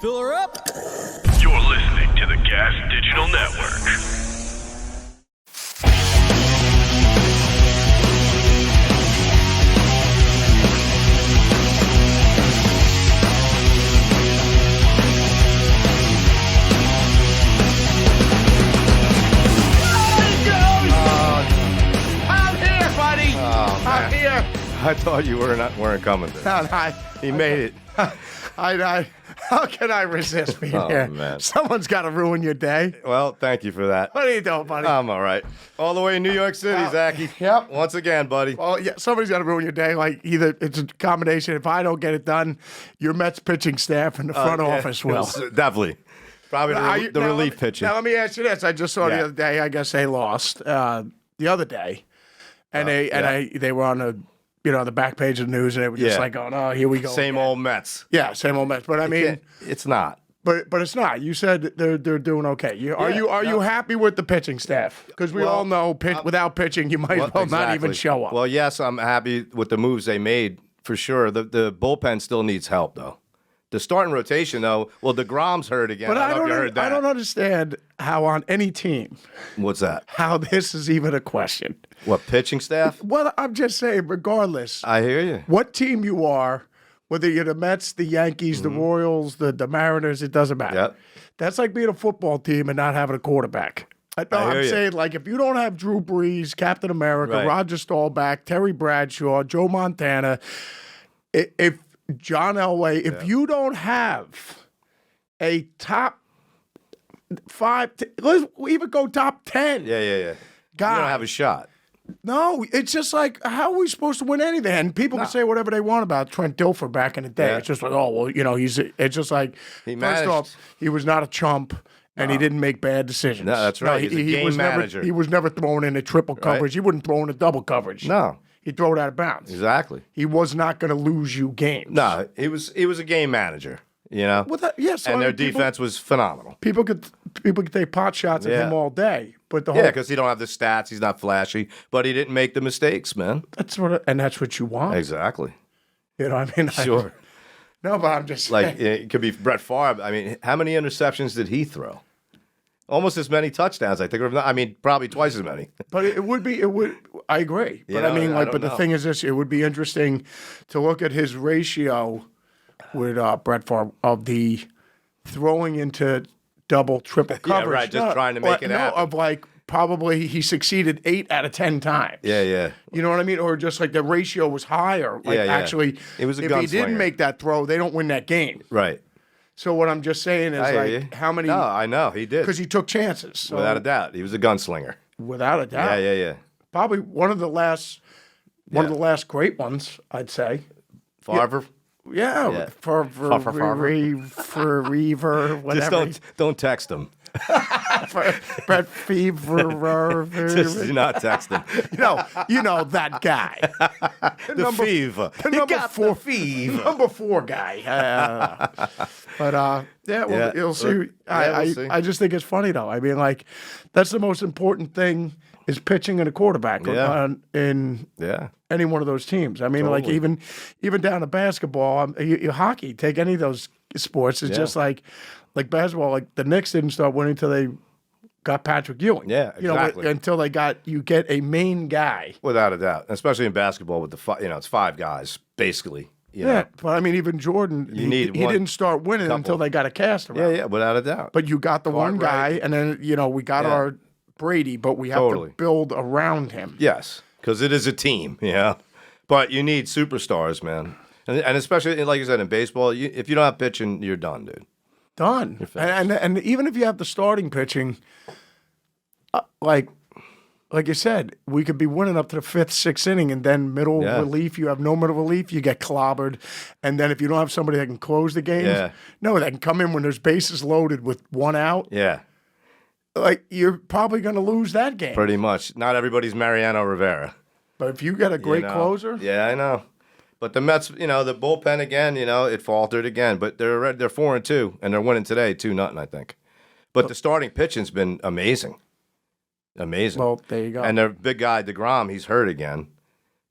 Fill her up. You're listening to the Gas Digital Network. I'm here. I thought you weren't coming. He made it. How can I resist being here? Man. Someone's got to ruin your day. Well, thank you for that. What are you doing, buddy? I'm all right. All the way in New York City, Zachy. Yep. Once again, buddy. Well, yeah, somebody's got to ruin your day. Like, either it's a combination. If I don't get it done, your Mets pitching staff and the front office will. Definitely. Probably the relief pitching. Now, let me ask you this. I just saw the other day, I guess they lost the other day. And they were on the back page of the news, and they were just like, "Oh no, here we go." Same old Mets. Yeah, same old Mets. But I mean, it's not. But it's not. You said they're doing okay. Are you happy with the pitching staff? Because we all know without pitching, you might not even show up. Well, yes, I'm happy with the moves they made for sure. The bullpen still needs help though. The starting rotation, though, well, DeGrom's hurt again. But I don't understand how on any team. What's that? How this is even a question. What, pitching staff? Well, I'm just saying, regardless. I hear you. What team you are, whether you're the Mets, the Yankees, the Royals, the Mariners, it doesn't matter. Yep. That's like being a football team and not having a quarterback. I'm saying, like, if you don't have Drew Brees, Captain America, Roger Staubach, Terry Bradshaw, Joe Montana, if John Elway, if you don't have a top 5, let's even go top 10. Yeah. Guy, you don't have a shot. No, it's just like, how are we supposed to win anything? And people can say whatever they want about Trent Dilfer back in the day. Yeah. It's just like, it's just like, first off, he was not a chump. And he didn't make bad decisions. No, that's right. He's a game manager. He was never thrown in a triple coverage. He wouldn't throw in a double coverage. No. He'd throw it out of bounds. Exactly. He was not going to lose you games. No, he was a game manager, you know? Well, and their defense was phenomenal. People could take pot shots at him all day. But because he don't have the stats. He's not flashy. But he didn't make the mistakes, man. That's what you want. Exactly. You know what I mean? Sure. No, but I'm just like, it could be Brett Favre. I mean, how many interceptions did he throw? Almost as many touchdowns, I think. I mean, probably twice as many. But it would. I agree. But the thing is this: it would be interesting to look at his ratio with Brett Favre of the throwing into double, triple coverage. Yeah, right. Just trying to make it happen. Of like probably he succeeded 8 out of 10 times. Yeah. You know what I mean? Or just like the ratio was higher. Like actually, it was a if gunslinger. he didn't make that throw, they don't win that game. Right. So what I'm just saying is how many? No, I know he did because he took chances. So, without a doubt, he was a gunslinger. Without a doubt. Yeah. Probably one of the last great ones, I'd say. Favre. Yeah. For Reaver, whatever. Just don't text him. Brett Fever. Just do not text him. You know that guy. The fever. The number 4 guy. You'll see. We'll see. I just think it's funny though. I mean, like, that's the most important thing is pitching and a quarterback in any one of those teams. I mean, like even down to basketball, hockey, take any of those sports. It's just like basketball. Like the Knicks didn't start winning until they got Patrick Ewing. Yeah, exactly. Until you get a main guy. Without a doubt, especially in basketball with it's 5 guys basically. You know? But I mean, even Jordan, he didn't start winning until they got a cast around. Yeah, without a doubt. But you got the one guy, and then we got our Brady, but we have to build around him. Yes, because it is a team, But you need superstars, man. And especially, like you said, in baseball, if you don't have pitching, you're done, dude. Done. And even if you have the starting pitching, like you said, we could be winning up to the 5th, 6th inning, and then middle relief, you have no middle relief, you get clobbered. And then if you don't have somebody that can close the game, they can come in when there's bases loaded with 1 out. Yeah. Like, you're probably going to lose that game. Pretty much. Not everybody's Mariano Rivera. But if you got a great closer. Yeah, I know. But the Mets, the bullpen again, it faltered again. But they're 4-2, and they're winning today 2-0, I think. But the starting pitching's been amazing. Amazing. Well, there you go. And their big guy, DeGrom, he's hurt again.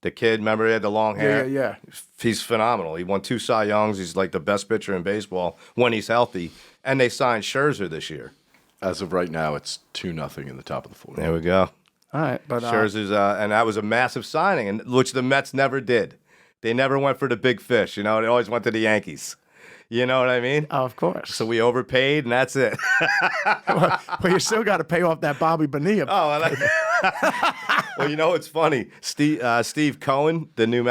The kid, remember he had the long hair? Yeah. He's phenomenal. He won 2 Cy Youngs. He's like the best pitcher in baseball when he's healthy. And they signed Scherzer this year. As of right now, it's 2-0 in the top of the 4th. There we go. All right, but Scherzer's, and that was a massive signing, and which the Mets never did. They never went for the big fish. You know, they always went to the Yankees. You know what I mean? of course. So we overpaid, and that's it. Well, you still got to pay off that Bobby Bonilla. Well, you know it's funny. Steve Cohen, the new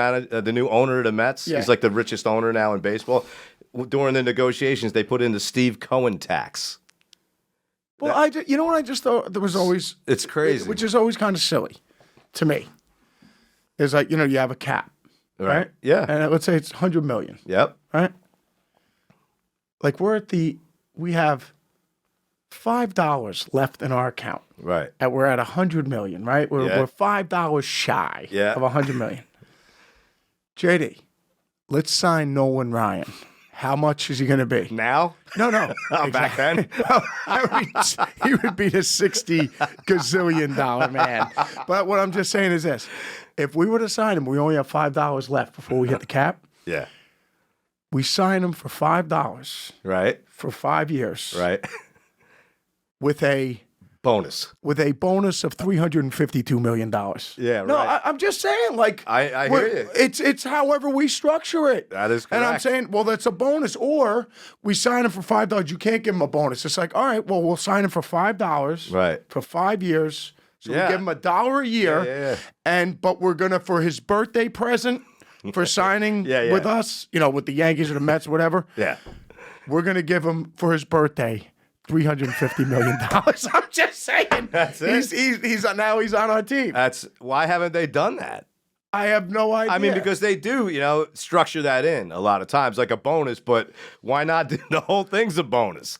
owner of the Mets, he's like the richest owner now in baseball. During the negotiations, they put in the Steve Cohen tax. Well, you know what I just thought? There was always... It's crazy. Which is always kind of silly to me. It's like, you know, you have a cap, right? Yeah. And let's say it's $100 million. Yep. Right? Like we have $5 left in our account. Right. And we're at $100 million, right? We're $5 shy of $100 million. JD, let's sign Nolan Ryan. How much is he going to be? Now? No. Back then? He would be the $60 gazillion man. But what I'm just saying is this. If we were to sign him, we only have $5 left before we hit the cap. Yeah. We sign him for $5. Right. For 5 years. Right. With a bonus of $352 million. Yeah, right. No, I'm just saying, like, I hear you. It's however we structure it. That is correct. And I'm saying, well, that's a bonus. Or we sign him for $5. You can't give him a bonus. It's like, all right, well, we'll sign him for $5. Right. For 5 years. So we give him $1 a year. Yeah. But we're gonna, for his birthday present, for signing with us, you know, with the Yankees or the Mets, whatever. Yeah. We're gonna give him for his birthday $350 million. I'm just saying. That's it. He's on our team. Why haven't they done that? I have no idea. I mean, because they do, you know, structure that in a lot of times, like a bonus, but why not do the whole thing's a bonus?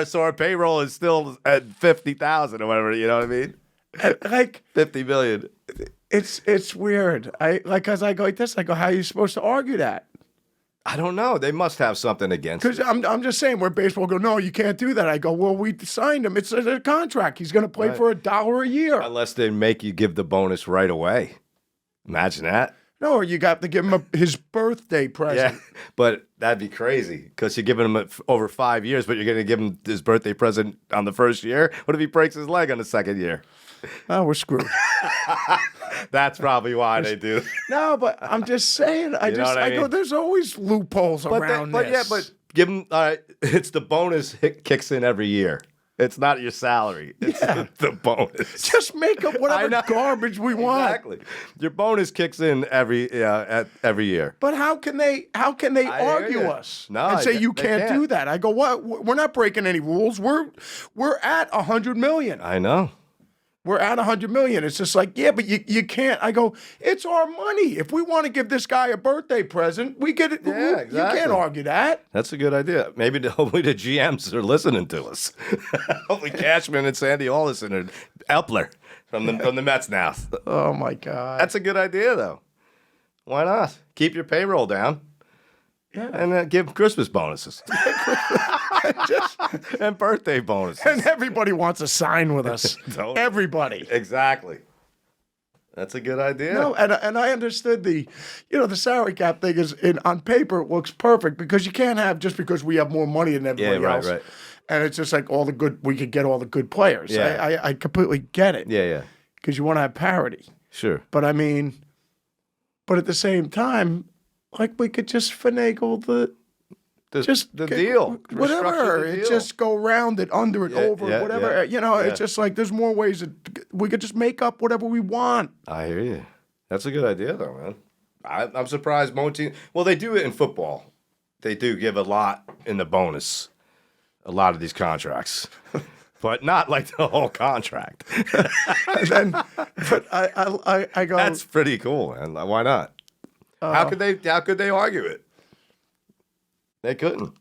So our payroll is still at 50,000 or whatever, you know what I mean? Like 50 million. It's weird. As I go like this, I go, how are you supposed to argue that? I don't know. They must have something against it. Because I'm just saying, where baseball go, no, you can't do that. I go, well, we signed him. It's a contract. He's going to play for $1 a year. Unless they make you give the bonus right away. Imagine that. No, or you got to give him his birthday present. Yeah, but that'd be crazy because you're giving him over 5 years, but you're going to give him his birthday present on the first year. What if he breaks his leg on the second year? Oh, we're screwed. That's probably why they do. No, but I'm just saying. I go, there's always loopholes around this. Yeah, but give him. All right, it's the bonus kicks in every year. It's not your salary. It's the bonus. Just make up whatever garbage we want. Exactly. Your bonus kicks in every year. But how can they argue us and say you can't do that? I go, what? We're not breaking any rules. We're at $100 million. I know. We're at $100 million. It's just like, yeah, but you can't. I go, it's our money. If we want to give this guy a birthday present, we get it. Yeah, exactly. You can't argue that. That's a good idea. Hopefully the GMs are listening to us. Hopefully Cashman and Sandy all listen, and Epler from the Mets now. Oh my God. That's a good idea though. Why not? Keep your payroll down. Yeah. And give Christmas bonuses. And birthday bonuses. And everybody wants to sign with us. Totally. Everybody. Exactly. That's a good idea. No, and I understood the salary cap thing is on paper it looks perfect because you can't have just because we have more money than everybody else. Right. And it's just like we could get all the good players. Yeah. I completely get it. Yeah. Because you want to have parity. Sure. But I mean, at the same time, like we could just finagle the deal. Whatever. The deal. It just go around it, under it, over it, whatever. Yeah. It's just like there's more ways that we could just make up whatever we want. I hear you. That's a good idea, though, man. I'm surprised most teams. Well, they do it in football. They do give a lot in the bonus. A lot of these contracts. But not like the whole contract. But I go. That's pretty cool, man. Why not? How could they argue it? They couldn't.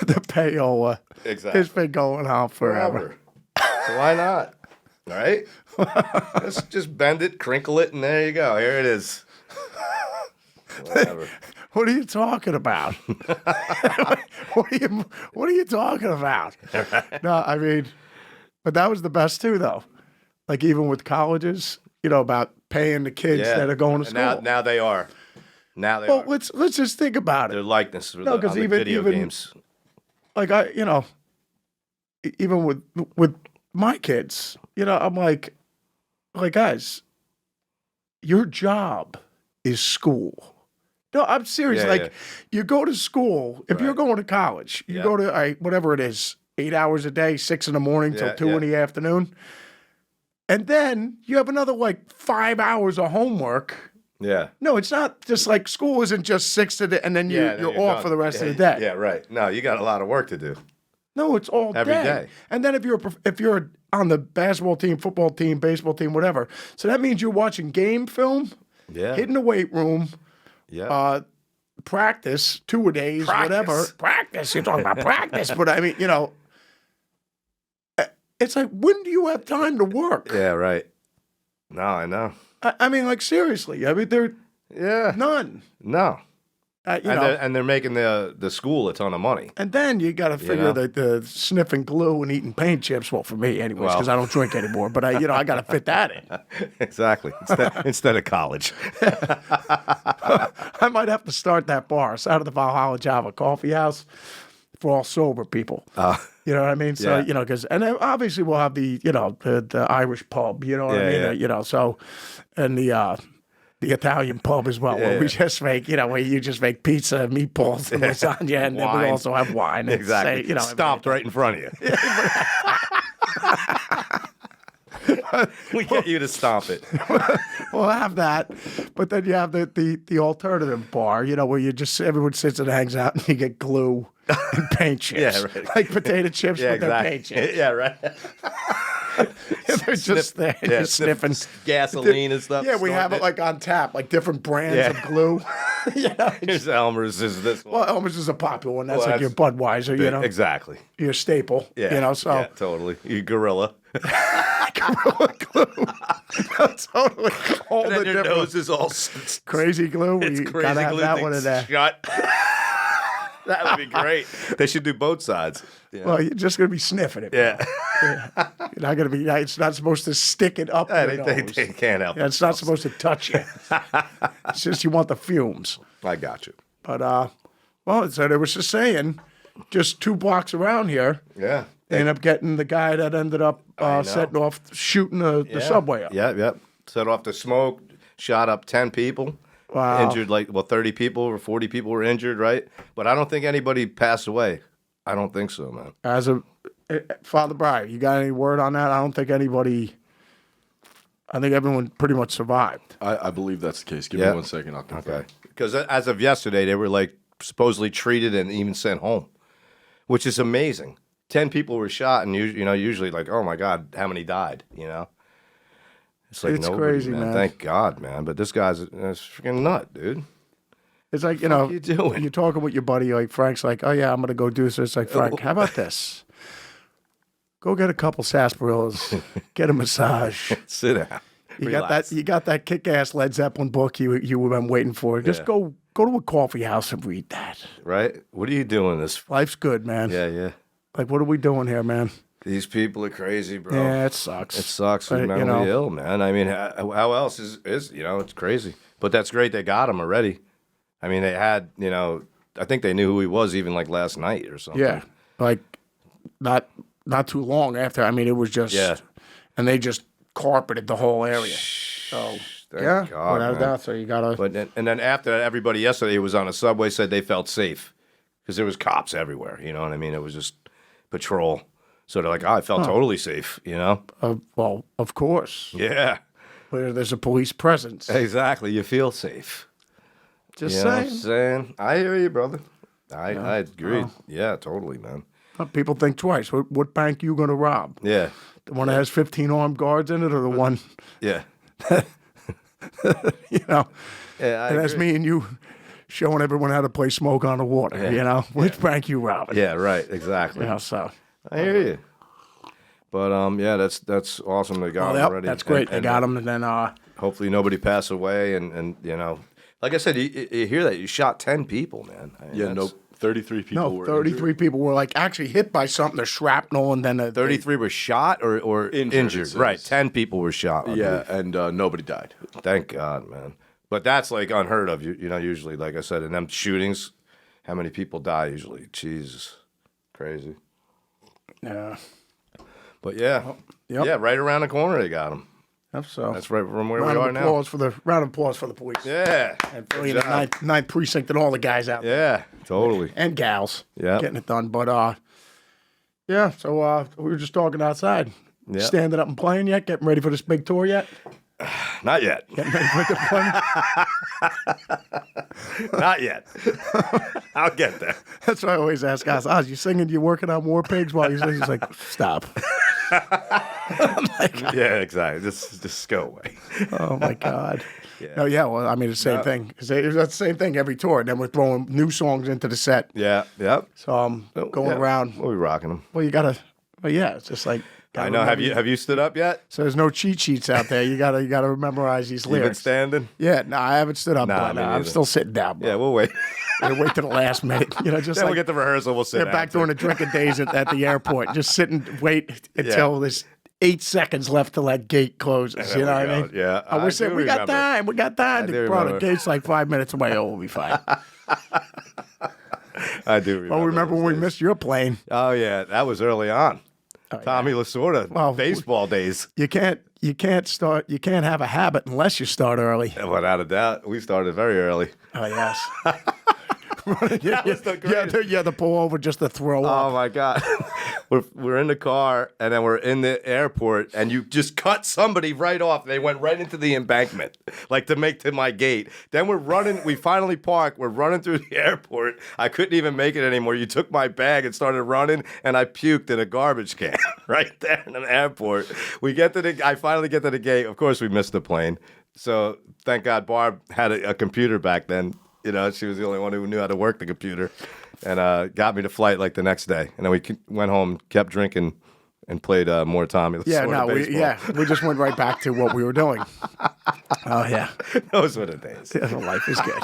The payola. Exactly. It's been going on forever. So why not? All right? Let's just bend it, crinkle it, and there you go. Here it is. Whatever. What are you talking about? What are you talking about? No, I mean, but that was the best too, though. Like even with colleges, about paying the kids that are going to school. Now they are. Now they well, are. let's just think about Their it. likeness No, on 'cause the video games. Like even with my kids, I'm like guys, your job is school. No, I'm serious. You go to school. If you're going to college, you go to whatever it is, 8 hours a day, 6 in the morning till 2 in the afternoon, and then you have another 5 hours of homework. Yeah. No, it's not just like school isn't just 6 to the, and then you're off done. for the rest of the day. Yeah, right. No, you got a lot of work to do. No, it's all Every day. And then if you're on the basketball team, football team, baseball team, whatever, so that means you're watching game film, hitting the weight room, practice 2-a-days, whatever. Practice. You're talking about practice, but I mean, it's like, when do you have time to work? Yeah, right. No, I know. I mean, seriously. I mean, there none. No. You and they're making the school a ton of money. And then you got to figure that the sniffing glue and eting paint chips. Well, for me, anyways, because I don't drink anymore. But I got to fit that in. Exactly. Instead of college. I might have to start that bar, out of the Valhalla Java Coffee House, for all sober people. You know what I mean? So because and then obviously we'll have the the Irish pub. You know what I mean? So and the Italian pub as well, where we just make, where you just make pizza, meatballs, and lasagna, and then we also have wine. And exactly. Say, stopped right in front of you. We get you to stomp it. We'll have that, but then you have the alternative bar, where everyone sits and hangs out, and you get glue and paint chips, right. Like potato chips with their paint chips. Yeah, right. They're just there, just sniffing gasoline and stuff. Yeah, we have it on tap, different brands of glue. Here's Elmer's. Is this one? Well, Elmer's is a popular one. That's your Budweiser, Exactly. Your staple. Yeah. So Yeah, totally. You gorilla. Gorilla glue. Totally. All And the then your different nose is all crazy glue. It's We crazy gotta have glue that thing one in there. Shut. That would be great. They should do both sides. Yeah. Well, you're just gonna be sniffing it. Yeah. You're not gonna be. It's not supposed to stick it up your nose. They can't help. Yeah, it's not supposed to touch you. It's just you want the fumes. I got you. But so they was just saying, just 2 blocks around here. Yeah. They ended up getting the guy that ended up setting off, shooting the subway up. Yeah. Set off the smoke, shot up 10 people. Wow. Injured 30 people or 40 people were injured, right? But I don't think anybody passed away. I don't think so, man. As a Father Brian, you got any word on that? I don't think anybody. I think everyone pretty much survived. I believe that's the case. Give me 1 second. I'll confirm. Okay. Because as of yesterday, they were supposedly treated and even sent home, which is amazing. 10 people were shot, and usually oh my God, how many died? It's It's nobody, crazy, man. Thank God, man. But this guy's freaking nut, dude. It's like, What are you doing? you're talking with your buddy, Frank's like, oh yeah, I'm gonna go do this. It's like, Frank, how about this? Go get a couple sarsaparillas, get a massage. Sit down. You got that kick-ass Led Zeppelin book you've been waiting for. Just go to a coffee house and read that. Right? What are you doing this for? Life's good, man. Yeah. What are we doing here, man? These people are crazy, bro. Yeah, it sucks. It sucks. They're mentally ill, man. I mean, how else is it's crazy. But that's great they got him already. I mean, they had, I think they knew who he was even last night or something. Yeah, not too long after. I mean, it was just and they just carpeted the whole area. So Thank God, without man. doubt. So you gotta. But and then after that, everybody yesterday who was on the subway said they felt safe because there was cops everywhere. You know what I mean? It was just patrol. So they're like, I felt totally safe. Well, of course. Yeah. Where there's a police presence. Exactly. You feel safe. Just You know what I'm saying. saying? I hear you, brother. I agree. Yeah, totally, man. People think twice. What bank you gonna rob? Yeah. The one that has 15 armed guards in it, or the one, Yeah. Yeah, I that's agree. me and you showing everyone how to play smoke on the water. Which bank you robbing? Yeah, right. Exactly. So. I hear you. But that's awesome. They got him already. That's great. And They got him, and then hopefully nobody passed away. And like I said, you hear that you shot 10 people, man. I mean, 33 people No, were 33 people were like actually hit by something, the shrapnel, and then 33 were shot or injured. Right. 10 people were shot. Yeah, and nobody died. Thank God, man. But that's like unheard of. You know, usually, like I said, in them shootings, how many people die usually? Jesus. Crazy. Yeah. But yeah. Yeah, right around the corner they got them. So That's right from where we round are of now. applause for the round of applause for the police. Yeah. And Philly in the ninth precinct and all the guys out there. Yeah, totally. And gals. Yeah. Getting it done. But yeah, so we were just talking outside. Yeah. Standing up and playing yet? Getting ready for this big tour yet? Not yet. Getting ready for the fun? Not yet. I'll get there. That's what I always ask guys. You singing? You working on War Pigs while you're singing? He's like, stop. Yeah, exactly. Just go away. Oh my God. Yeah. No, yeah. Well, I mean, it's the same thing. It's the same thing every tour. And then we're throwing new songs into the set. Yeah, yep. So I'm going around. We'll be rocking them. Well, you gotta. Well, yeah. It's just like. I know. Have you stood up yet? So there's no cheat sheets out there. You gotta memorize these You been lyrics. standing? Yeah. No, I haven't stood up. Nah, But, me I'm neither. still sitting down. Bro. Yeah, we'll wait. Wait to the last minute. You know, just Then like we'll get the rehearsal. We'll sit they're down. back during the drinking days at the airport. Just sit and wait until there's 8 seconds left till that gate closes. You know what I mean? Yeah. I was saying, we got time. We got time. do Bro, the remember. gate's like 5 minutes away. Oh, we'll be fine. I do remember. Well, remember when we missed your plane? Oh, yeah. That was early on. Oh, Tommy Lasorda, Well, baseball days. You can't have a habit unless you start early. Without a doubt. We started very early. Oh, yes. That was the greatest. You had to pull over just to throw up. Oh my God, we're in the car and then we're in the airport and you just cut somebody right off. They went right into the embankment, like to make to my gate. Then we're running. We finally park. We're running through the airport. I couldn't even make it anymore. You took my bag and started running, and I puked in a garbage can right there in the airport. I finally get to the gate. Of course, we missed the plane. So thank God Barb had a computer back then. You know, she was the only one who knew how to work the computer, and got me the flight like the next day. And then we went home, kept drinking, and played more Tommy. Yeah, no, we just went right back to what we were doing. Oh yeah, Those were the days. yeah, life is good.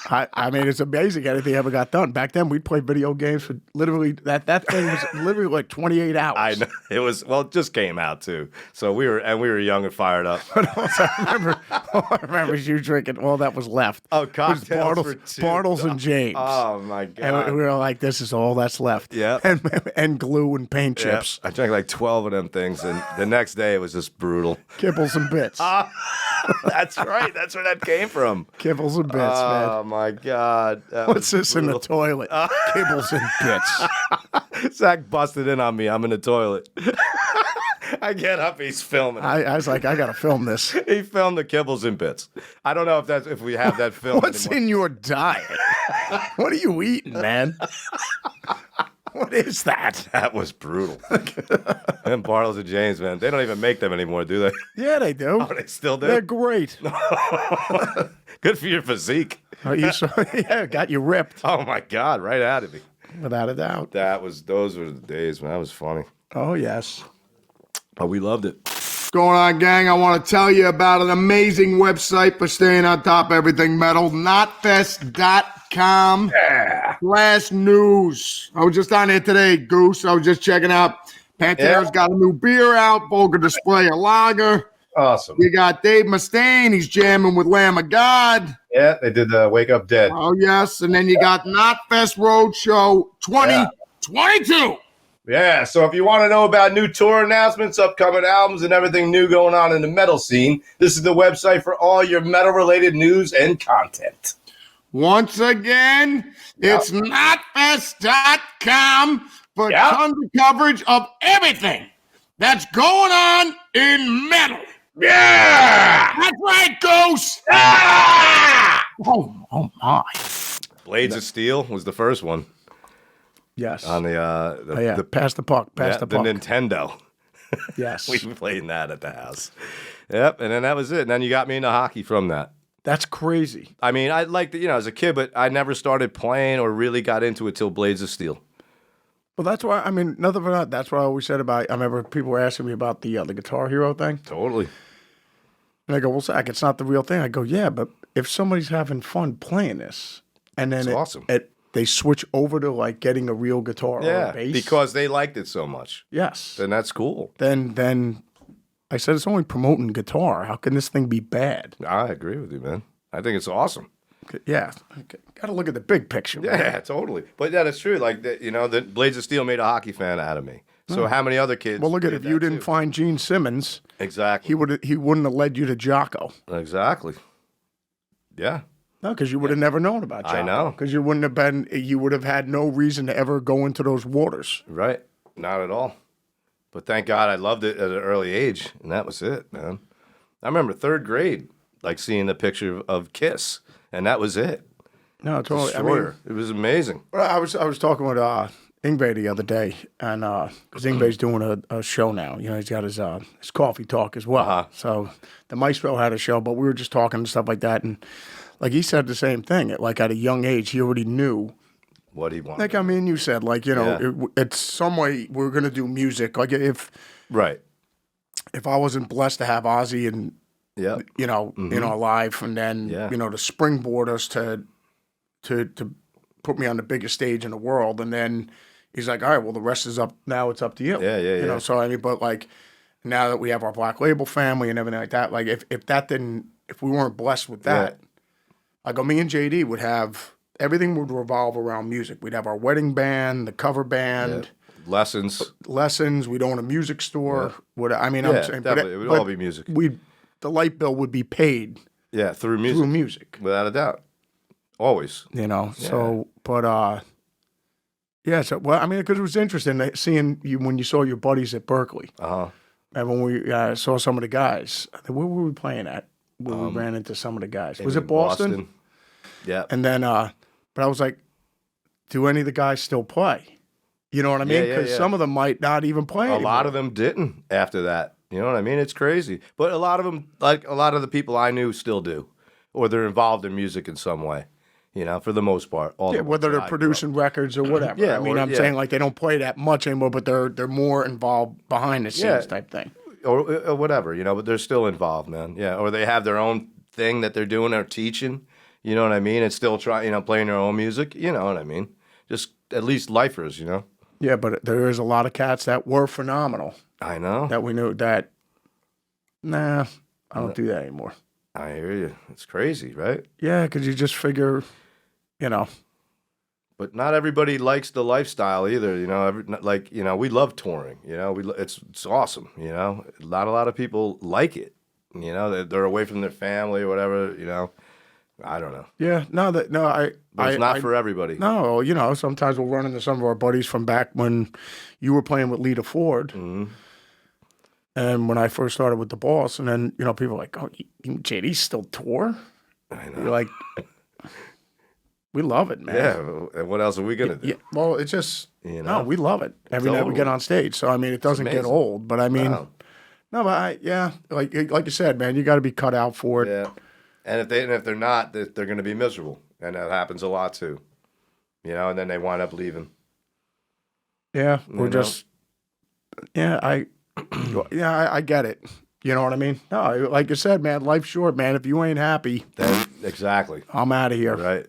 I mean, it's amazing anything ever got done. Back then, we'd play video games for literally that thing was literally like 28 hours. I know it just came out too. So we were young and fired up. I remember you drinking all that was left. Oh, It was cocktails for two. Bartles and James. Oh my God. And we were like, this is all that's left. Yeah. And glue and paint Yeah, chips. I drank like 12 of them things, and the next day it was just brutal. Kibbles and bits. That's right. That's where that came from. Kibbles and bits, Oh man. my God. That What's was this in the brutal. toilet? Kibbles and bits. Zach busted in on me. I'm in the toilet. I get up. He's filming. I was like, I got to film this. He filmed the kibbles and bits. I don't know if we have that film What's anymore. in your diet? What are you eating, man? What is that? That was brutal. And Bartles and James, man, they don't even make them anymore, do they? Yeah, they do. Oh, they still do? They're great. Good for your physique. Oh, yeah, got you ripped, Oh my God, right out of me. without a doubt. Those were the days, man. That was funny. Oh, yes. But we loved it. What's going on, gang? I want to tell you about an amazing website for staying on top of everything metal, knotfest.com. Yeah. Last news. I was just on there today, Goose. I was just checking out. Pantera's got a new beer out, Vulgar Display, a lager. Awesome. You got Dave Mustaine. He's jamming with Lamb of God. Yeah, they did the Wake Up Dead. Oh, yes. And then you got Knotfest Roadshow 2022. Yeah, so if you want to know about new tour announcements, upcoming albums, and everything new going on in the metal scene, this is the website for all your metal-related news and content. Once again, it's Knotfest.com for tons of coverage of everything that's going on in metal. Yeah! That's right, Ghost. Ah! Oh my. Blades of Steel was the first one Yes. on the Pass the puck. Pass the the puck. Nintendo. Yes. We were playing that at the house. Yep, and then that was it. And then you got me into hockey from that. That's crazy. I mean, I liked it, as a kid, but I never started playing or really got into it till Blades of Steel. Well, that's why, I mean, nothing for that. That's what I always said about, I remember people were asking me about the Guitar Hero thing. Totally. And I go, well, Zach, it's not the real thing. I go, yeah, but if somebody's having fun playing this, and then It's awesome. it they switch over to like getting a real guitar or a bass. Because they liked it so much. Yes. Then that's cool. Then I said, it's only promoting guitar. How can this thing be bad? I agree with you, man. I think it's awesome. Yeah. Got to look at the big picture. Man. Yeah, totally. But yeah, that's true. Like, the Blades of Steel made a hockey fan out of me. So how many other kids? Well, look at did if you that didn't too? find Gene Simmons, Exactly. he wouldn't have led you to Jocko. Exactly. Yeah. No, because you would have never known about Jocko. I know. Because you would have had no reason to ever go into those waters. Right. Not at all. But thank God I loved it at an early age, and that was it, man. I remember third grade, like seeing the picture of Kiss, and that was it. No, totally. Destroyer. It was amazing. I was talking with Ingve the other day, and because Ingve's doing a show now, he's got his coffee talk as well. Uh-huh. So the Maestro had a show, but we were just talking and stuff like that, and like he said the same thing. Like at a young age, he already knew. What he wanted. Like you said, like it's some way we're gonna do music. Like if I wasn't blessed to have Ozzy and alive, and then to springboard us to put me on the biggest stage in the world, and then he's like, all right, well the rest is up now. It's up to you. Yeah. So I mean, but like now that we have our Black Label family and everything like that, like if we weren't blessed with that, like me and JD would have. Everything would revolve around music. We'd have our wedding band, the cover band, lessons. We'd own a music store. I'm saying, definitely. It would all be music. The light bill would be paid. Yeah, through music. Without a doubt. Always. So, but, so, well, I mean, because it was interesting seeing you when you saw your buddies at Berkeley. Uh-huh. And when we saw some of the guys, where were we playing at? Where we ran into some of the guys. Was it Boston? Yeah. And then, but I was like, do any of the guys still play? You know what I mean? Because some of them might not even play anymore. A lot of them didn't after that. You know what I mean? It's crazy. But a lot of them, like a lot of the people I knew still do. Or they're involved in music in some way. For the most part. Whether they're producing records or whatever. Yeah, I'm saying like they don't play that much anymore, but they're more involved behind the scenes type thing. Or whatever, but they're still involved, man. Yeah, or they have their own thing that they're doing or teaching. You know what I mean? And still playing their own music. You know what I mean? Just at least lifers, Yeah, but there is a lot of cats that were phenomenal. I know. That we knew that, I don't do that anymore. I hear you. It's crazy, right? Yeah, because you just figure, But not everybody likes the lifestyle either, we love touring, it's awesome, Not a lot of people like it, they're away from their family or whatever, I don't know. Yeah, It's not for everybody. No, sometimes we'll run into some of our buddies from back when you were playing with Lita Ford. Mm-hmm. And when I first started with the Boss, and then, people are like, oh, JD still tour? I know. You're like, we love it, man. Yeah, and what else are we going to do? Yeah, well, it's just, no, we love it. Every night we get on stage. So, I mean, it doesn't get old. But, I mean, like you said, man, you got to be cut out for it. Yeah. And if they're not, they're going to be miserable, and that happens a lot too. And then they wind up leaving. Yeah, I get it. You know what I mean? No, like you said, man, life's short, man. If you ain't happy, then exactly, I'm out of here. Right.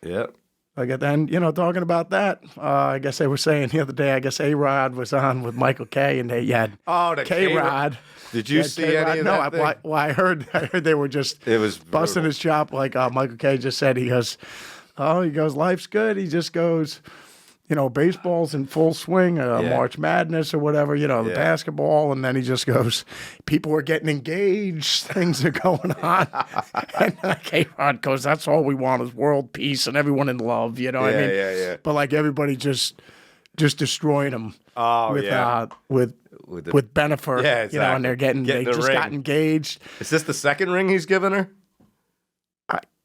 Yep. Like then, talking about that, I guess they were saying the other day. I guess A-Rod was on with Michael K, and they had the K-Rod. Did you see K-Rod. any of that? No, I heard they were just busting his chop. Like Michael K just said, he goes, life's good. He just goes, baseball's in full swing, March Madness or whatever, the basketball. And then he just goes, people are getting engaged. Things are going on. And K-Rod goes, that's all we want is world peace and everyone in love. You know what I mean? Yeah. But like everybody just destroying him. Oh, with Bennifer, exactly. And they're they just got engaged. Is this the second ring he's given her?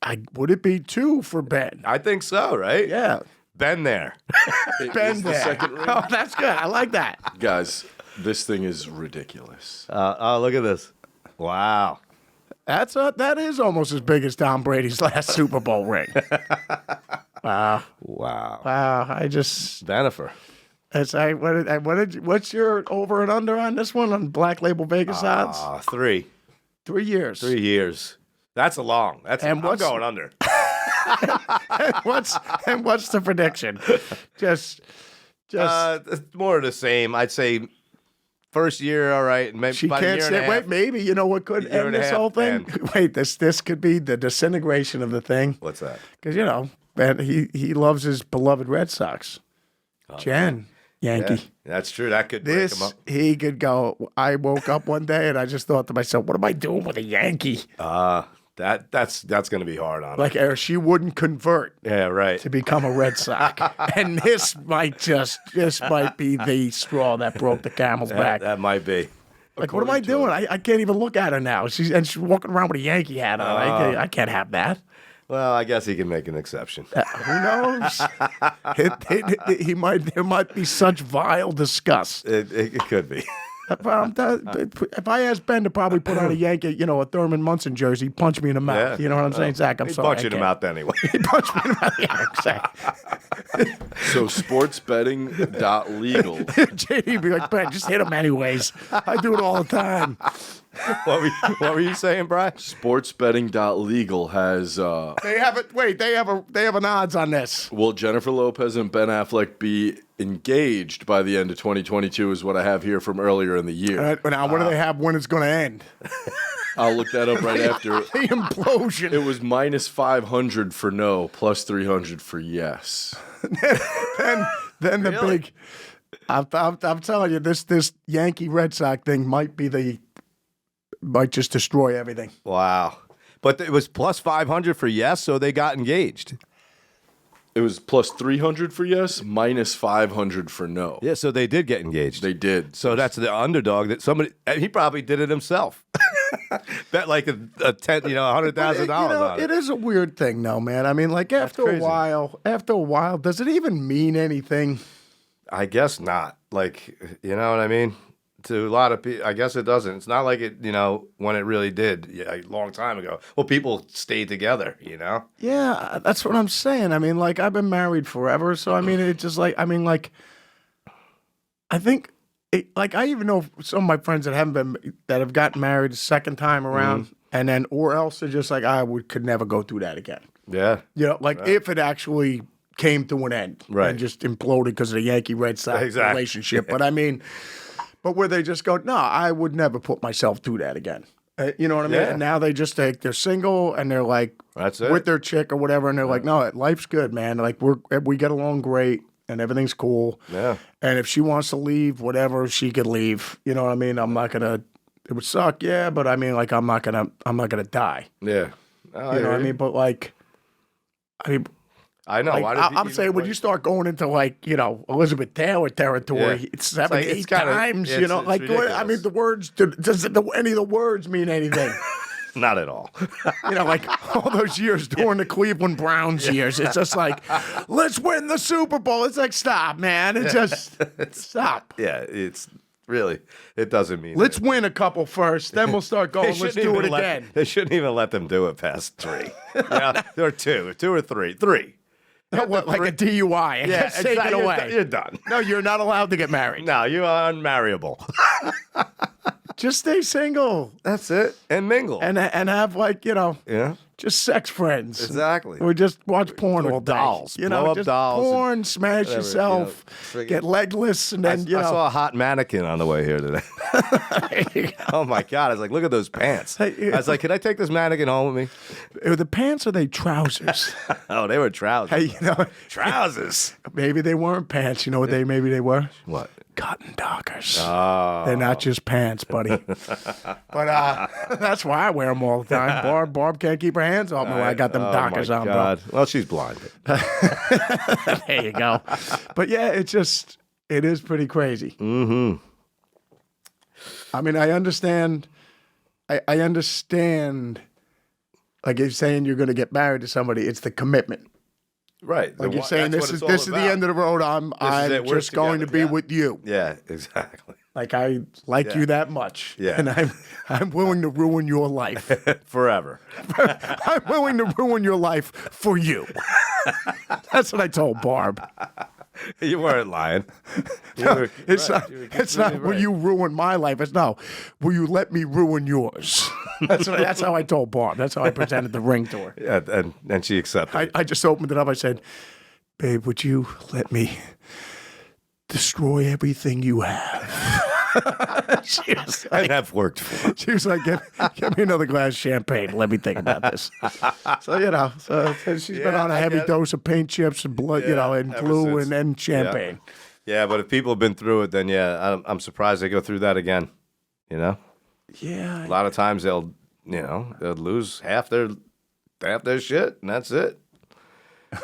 I would it be 2 for Ben? I think so, right? Yeah. Ben there. Ben there. Second ring. Oh, that's good. I like that. Guys, this thing is ridiculous. Look at this. Wow. That is almost as big as Tom Brady's last Super Bowl ring. Wow. I just Bennifer. It's what's your over and under on this one on Black Label Vegas odds? 3. 3 years. 3 years. That's a long. I'm going under. and what's the prediction? Just It's more of the same. I'd say first year, all right. Maybe she about a can't year and a say. half. Wait, maybe you know what could Year end and a this half, whole thing? and- Wait, this could be the disintegration of the thing. What's that? Because man, he loves his beloved Red Sox. Jen, Yankee. Yeah, that's true. That could break him This up. he could go. I woke up one day and I just thought to myself, "What am I doing with a Yankee?" That's going to be hard on her. Like she wouldn't convert Yeah, right. to become a Red Sox, and this might be the straw that broke the camel's back. That might be. Like, what am I doing? I can't even look at her now. She's walking around with a Yankee hat on. I can't have that. Well, I guess he can make an exception. Who knows? There might be such vile disgust. It could be. If I asked Ben to probably put on a Yankee, a Thurman Munson jersey, he'd punch me in the mouth. Yeah. You know what I'm saying, Zach? I'm He's sorry. punching him out anyway. He punched me in the mouth. Yeah, exactly. So sportsbetting.legal. JD be like, Ben, just hit him anyways. I do it all the time. What were you saying, Brian? Sportsbetting.legal has They have it. Wait, they have an odds on this. will Jennifer Lopez and Ben Affleck be engaged by the end of 2022 is what I have here from earlier in the year. Now, what do they have when it's going to end? I'll look that up right after. The implosion. It was minus 500 for no, plus 300 for yes. Then the big. I'm telling you, this Yankee Red Sox thing might just destroy everything. Wow. But it was plus 500 for yes, so they got engaged. It was plus 300 for yes, minus 500 for no. Yeah, so they did get engaged. They did. So that's the underdog that he probably did it himself. Bet like a $100,000 on it. It is a weird thing, though, man. I mean, like after a crazy. while, does it even mean anything? I guess not. Like, you know what I mean? To a lot of people, I guess it doesn't. It's not like it, when it really did a long time ago. Well, people stayed together, Yeah, that's what I'm saying. I mean, like I've been married forever, so I mean, it's just like I think. I even know some of my friends that have gotten married a second time around, and then or else they're just like could never go through that again. Yeah. If it actually came to an end, Right. and just imploded because of the Yankee Red Sox Exactly. relationship. But I mean, where they just go, no, I would never put myself through that again. You know what I mean? Yeah. And now they're single and they're like That's it. with their chick or whatever, and they're like, no, life's good, man. Like we get along great. And everything's cool. Yeah. And if she wants to leave, whatever, she could leave. You know what I mean? I'm not gonna. It would suck, yeah, but I mean, like, I'm not gonna die. Yeah. You know what I mean? But like, I know. like, Why I'm saying when you start going into like, Elizabeth Taylor territory, Yeah. it's 7, It's like- 8 it's kinda- times. it's Like, ridiculous. I mean, the words. Does any of the words mean anything? Not at all. Like all those years during the Cleveland Browns years, it's just like, let's win the Super Bowl. It's like, stop, man. It's just stop. Yeah, it doesn't mean Let's win a couple first, then we'll start going. Let's do it again. They shouldn't even let them do it past 3. Or 2 or 3. 3. What, like a DUI? Yeah, Just take it exactly. away. You're done. No, you're not allowed to get married. No, you are unmarriable. Just stay single That's it. And mingle. and have yeah. just sex friends. Exactly. Or just watch porn Or all day. dolls. Blow up just dolls and porn, smash whatever, yourself, get legless, and then I saw a hot mannequin on the way here today. Oh my God. I was like, look at those pants. I was like, can I take this mannequin home with me? the pants or they trousers? Oh, they were trousers. Hey, Trousers. maybe they weren't pants. You know what maybe they were? What? Cotton Dockers. Oh. They're not just pants, buddy. But that's why I wear them all the time. Barb can't keep her hands off me when I got them Dockers my on, God. Well, she's blind. bro. There you go. But yeah, it is pretty crazy. Mm-hmm. I mean, I understand. I understand. Like you're saying, you're going to get married to somebody. It's the commitment. Right. Like you're saying, That's this what is it's the all end of the road. I'm it. We're just going to together, be with you. Yeah, exactly. Like I like you that much. Yeah. And I'm willing to ruin your life. Forever. I'm willing to ruin your life for you. That's what I told Barb. You weren't lying. It's not will you ruin my life. It's no, will you let me ruin yours? That's how I told Barb. That's how I presented the ring to her. Yeah, and she accepted. I just opened it up. I said, babe, would you let me destroy everything you have? She was like, And that worked for her. she was like, get me another glass of champagne. Let me think about this. So, she's been on a heavy dose of paint chips and blood, and ever glue since. and champagne. Yeah, but if people have been through it, then I'm surprised they go through that again. Yeah. A lot of times they'll lose half their shit, and that's it.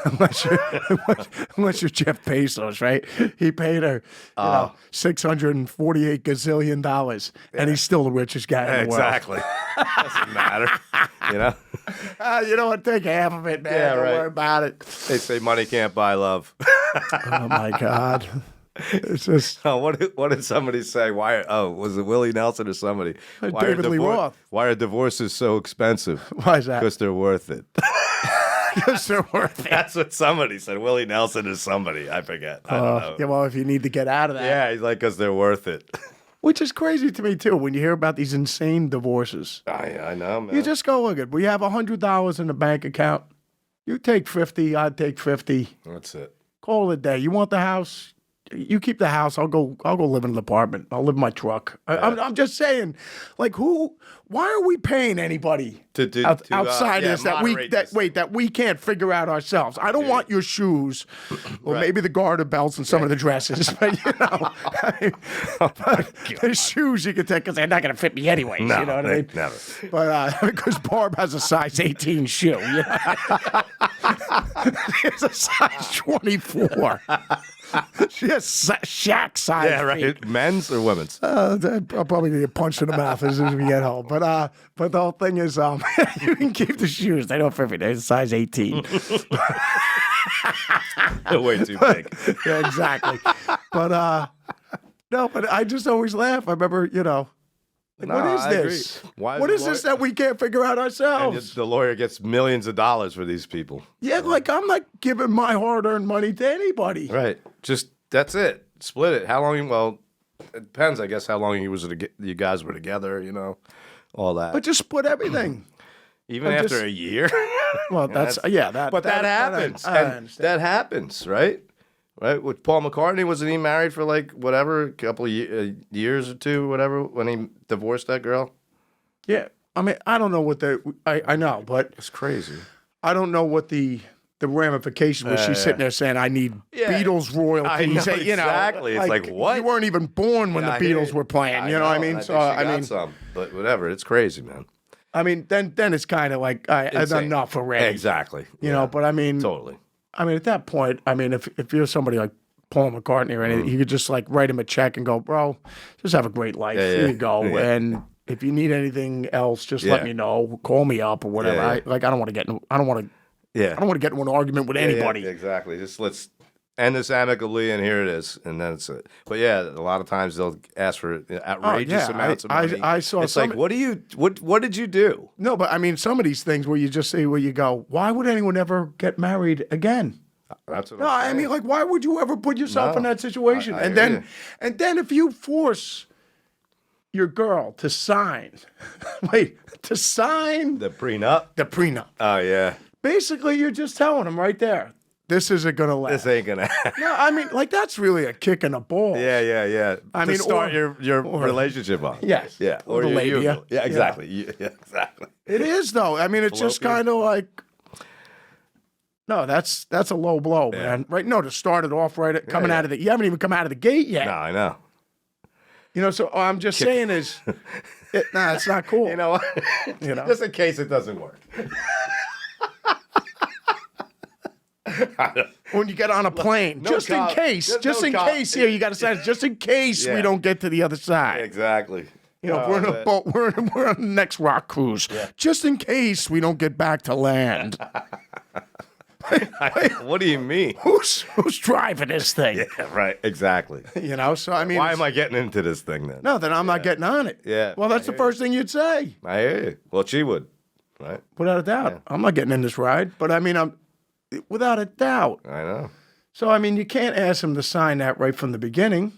Unless you're Jeff Bezos, right? He paid her $648 gazillion, and he's still the richest guy in the world. Exactly. Doesn't matter. You know what? Take half of it, man. Yeah, Don't right. worry about it. They say money can't buy love. Oh my God. It's just Oh, what did somebody say? Was it Willie Nelson or somebody? David Lee Roth. Why are divorces so expensive? Why is that? Because they're worth it. Because they're worth it. That's what somebody said. Willie Nelson is somebody. I forget. I don't know. Yeah, well, if you need to get out of that. Yeah, he's like, because they're worth it. Which is crazy to me, too, when you hear about these insane divorces. I know, man. You just go, look at, we have $100 in the bank account. You take 50, I'd take 50. That's it. Call it a day. You want the house? You keep the house. I'll go live in an apartment. I'll live in my truck. I'm just saying, like, why are we paying anybody outside of this that we can't figure out ourselves? I don't want your shoes, or maybe the garter belts and some of the dresses, but the shoes you can take because they're not going to fit me anyways. No, you know what I mean? Never. But because Barb has a size 18 shoe, it's a size 24. She has Shaq size. Yeah, right. Feet. Men's or women's? I'll probably get punched in the mouth as soon as we get home. But the whole thing is, you can keep the shoes. They don't fit me. They're size 18. Way too big. Yeah, exactly. But no, but I just always laugh. I remember, what is I this? agree. Why What is this that we can't figure out And ourselves? the lawyer gets millions of dollars for these people. Yeah, like I'm not giving my hard-earned money to anybody. Right. Just that's it. Split it. How long? Well, it depends, I guess, how long you guys were together. All that. But just split everything. Even I'm after just- a year. Well, that. But that happens. I And understand. that happens, right? Right. With Paul McCartney, wasn't he married for like whatever, a couple of years or two, whatever, when he divorced that girl? Yeah, I mean, I don't know what I know, but It's crazy. I don't know what the ramifications was. She's sitting there saying, "I need Beatles royalties." I know, exactly. It's like, what? You weren't even born when the Beatles were playing. You know what I mean? I So think she got some, but whatever. It's crazy, man. I mean, then it's kind of like Insane. enough already. Exactly. You know, but I mean, Totally. I mean, at that point, I mean, if you're somebody like Paul McCartney or anything, you could just like write him a check and go, "Bro, just have a great life. Here you go." Yeah. And if you need anything else, just let me know. Call me up or whatever. Yeah. I don't want to get into an argument with anybody. Yeah, exactly. Just let's end this amicably, and here it is, and that's it. But yeah, a lot of times they'll ask for outrageous amounts of money. I saw it's some. like, what did you do? No, but I mean, some of these things where you just say, where you go, why would anyone ever get married again? That's what No, I'm I saying. mean, like, why would you ever put yourself in that situation? I and hear then you. if you force your girl to sign, the prenup. Oh yeah, Basically, you're just telling them right there, this isn't gonna last. this ain't gonna happen. No, I mean, like that's really a kick in the balls. Yeah. I To mean, start or- your relationship on. Yes. Yeah. Or the your labia. usual. Yeah, exactly. Yeah, exactly. It is though. I mean, it's just Fallopian. kind of like. No, that's a low blow, man. Right? No, to start it off coming out of the. You haven't even come out of the gate yet. No, I know. You know, so all I'm just saying is, it's not cool. You know what? Just in case it doesn't work. When you get on a plane, just in case, here you got to say, just in case we don't get to the other side. Exactly. You know, we're in a boat, we're on the next rock cruise, just in case we don't get back to land. What do you mean? Who's driving this thing? Yeah, right. Exactly. You know, so I mean, Why am I getting into this thing then? No, then I'm not getting on it. Yeah, Well, that's the first thing you'd say, I hear you. Well, she would, right? without a doubt. I'm not getting in this ride, but I mean, I'm without a doubt. I know. So, I mean, you can't ask him to sign that right from the beginning.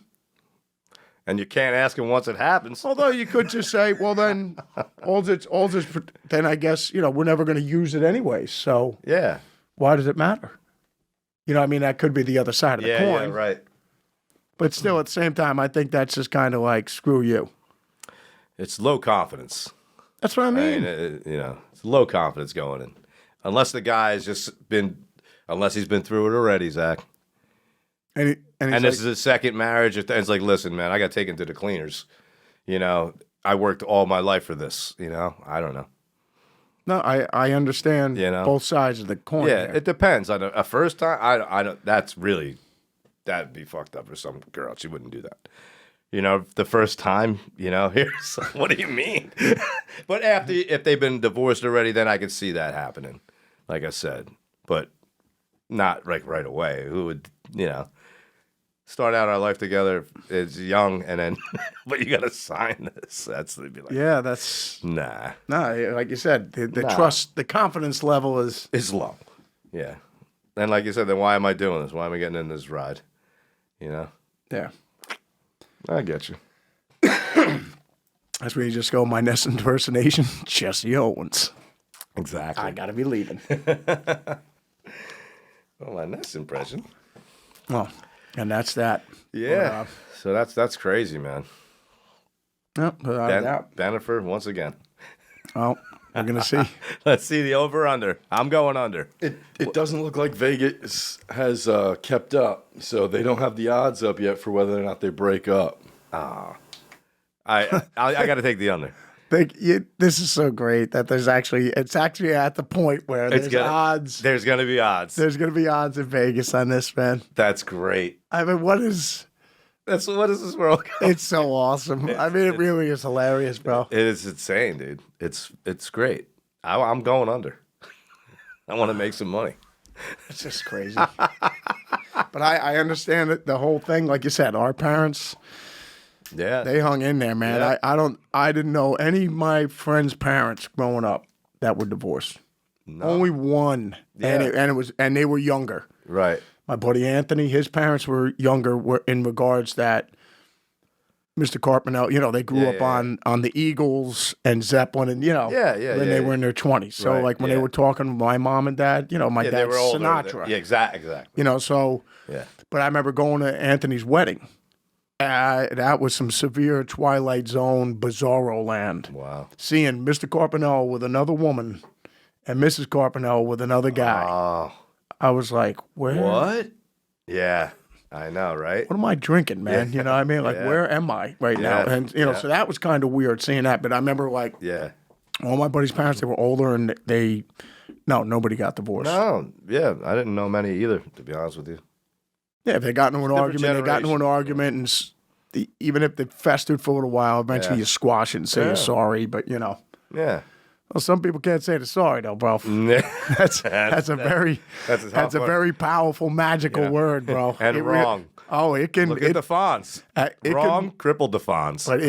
And you can't ask him once it happens. Although you could just say, well, then, then I guess, we're never going to use it anyway. So Yeah. why does it matter? I mean, that could be the other side of the coin. Yeah, right. But still, at the same time, I think that's just kind of like, screw you. It's low confidence. That's what I mean. It's low confidence going in. Unless the guy's unless he's been through it already, Zach. And this is his second marriage. It's like, listen, man, I got taken to the cleaners. I worked all my life for this. I don't know. No, I understand both sides of the coin. Yeah, here. it depends. On a first time, I don't. That'd be fucked up for some girl. She wouldn't do that. The first time, here's what do you mean? But if they've been divorced already, then I could see that happening. Like I said, but not like right away. Who would, start out our life together as young and then, but you got to sign this. That's they'd be like, yeah, that's nah. Like you said, the trust, the confidence level is low. Yeah, and like you said, then why am I doing this? Why am I getting in this ride? Yeah, I get you. That's where you just go. My next impersonation, Jesse Owens. Exactly. I gotta be leaving. Well, my next impression. Oh, and that's that. Yeah. So that's crazy, man. Yep. Bennifer once again. Oh, we're gonna see. Let's see the over/under. I'm going under. It doesn't look like Vegas has kept up, so they don't have the odds up yet for whether or not they break up. I got to take the under. This is so great that it's actually at the point where there's odds. There's going to be odds. There's going to be odds in Vegas on this, man. That's great. I mean, what is this world? It's so awesome. I mean, it really is hilarious, bro. It is insane, dude. It's great. I'm going under. I want to make some money. It's just crazy. But I understand it, the whole thing. Like you said, our parents. Yeah, they hung in there, man. Yeah. I didn't know any of my friends' parents growing up that were divorced. No. Only one, yeah. and they were younger. Right. My buddy Anthony, his parents were younger. Were in regards that Mr. Carpenter, they grew up on the Eagles and Zeppelin, and when they were in their 20s. So like when they were talking to my mom and dad, my dad's Sinatra. Yeah, exactly. So. Yeah. But I remember going to Anthony's wedding. That was some severe Twilight Zone bizarro land. Wow. Seeing Mr. Carpenter with another woman and Mrs. Carpenter with another guy. Oh. I was like, where? What? Yeah, I know, right? What am I drinking, man? You know what I mean? Like, where am I now? And, so that was kind of weird seeing that. But I remember, all my buddies' parents, they were older and nobody got divorced. No, yeah, I didn't know many either, to be honest with you. Yeah, if they got into an argument, and even if they festered for a little while, eventually you squash it and say you're sorry. But Yeah. Well, some people can't say they're sorry though, bro. That's a very powerful, magical word, bro. And wrong. It can look at the fonts. Wrong, crippled the fonts. But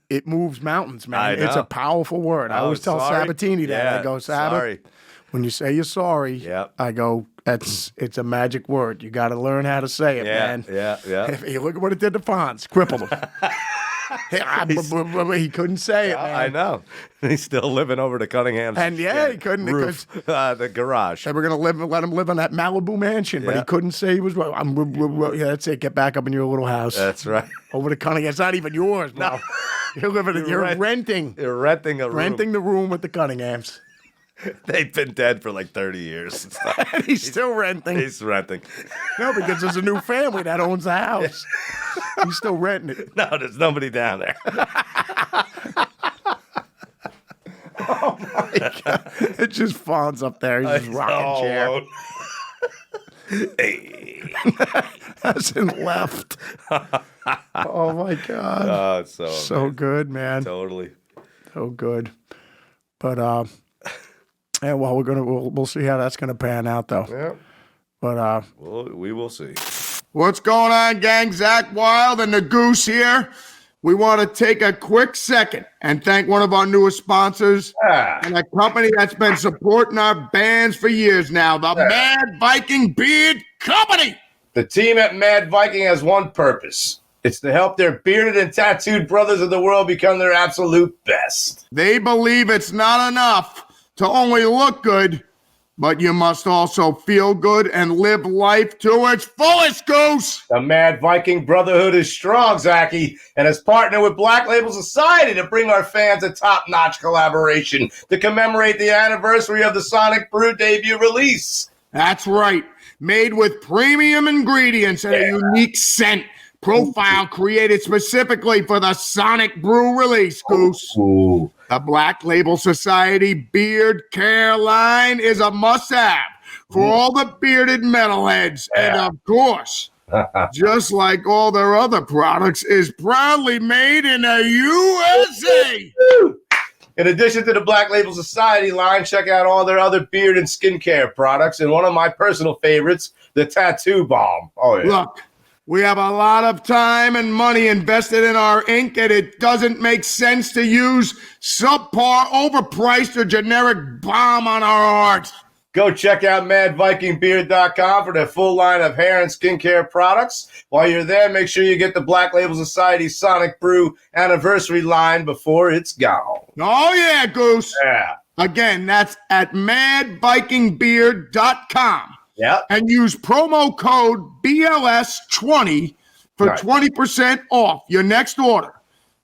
it moves mountains, man. It's a powerful word. I always tell Sabatini that. I go, Sabat, when you say you're sorry, I go, it's a magic word. You got to learn how to say it, man. Yeah. Hey, look at what it did to Fonz. Crippled him. He couldn't say it, man. I know. He's still living over to Cunningham's. And he couldn't. Roof, the garage. They were going to let him live in that Malibu mansion, but he couldn't say he was wrong. That's it. Get back up in your little house. That's right. Over to Cunningham. It's not even yours, bro. No. You're renting. You're renting a room. Renting the room with the Cunninghams. They've been dead for like 30 years. And he's still renting. He's renting. No, because there's a new family that owns the house. He's still renting it. No, there's nobody down there. Oh, my God. It just fawns up there. He's just rocking chair. Hey. Hasn't left. Oh, my God. Oh, it's so good, man. Totally. So good. But, yeah, well, we'll see how that's gonna pan out, though. Yeah. But we will see. What's going on, gang? Zakk Wylde and the Goose here. We want to take a quick second and thank one of our newest sponsors and a company that's been supporting our bands for years now, the Mad Viking Beard company. The team at Mad Viking has one purpose. It's to help their bearded and tattooed brothers of the world become their absolute best. They believe it's not enough to only look good, but you must also feel good and live life to its fullest, Goose. The Mad Viking Brotherhood is strong, Zachy, and has partnered with Black Label Society to bring our fans a top-notch collaboration to commemorate the anniversary of the Sonic Brew debut release. That's right. Made with premium ingredients and a unique scent profile created specifically for the Sonic Brew release, Goose. Ooh. The Black Label Society Beard Care line is a must-have for all the bearded metalheads. Yeah. And of course, just like all their other products, is proudly made in the USA. In addition to the Black Label Society line, check out all their other beard and skincare products, and one of my personal favorites, the Tattoo Balm. Oh, yeah. Look, we have a lot of time and money invested in our ink, and it doesn't make sense to use subpar, overpriced, or generic balm on our art. Go check out MadVikingBeard.com for their full line of hair and skincare products. While you're there, make sure you get the Black Label Society Sonic Brew anniversary line before it's gone. Oh, yeah, Goose. Yeah. Again, that's at MadVikingBeard.com. Yep. And use promo code BLS20 for Nice. 20% off your next order.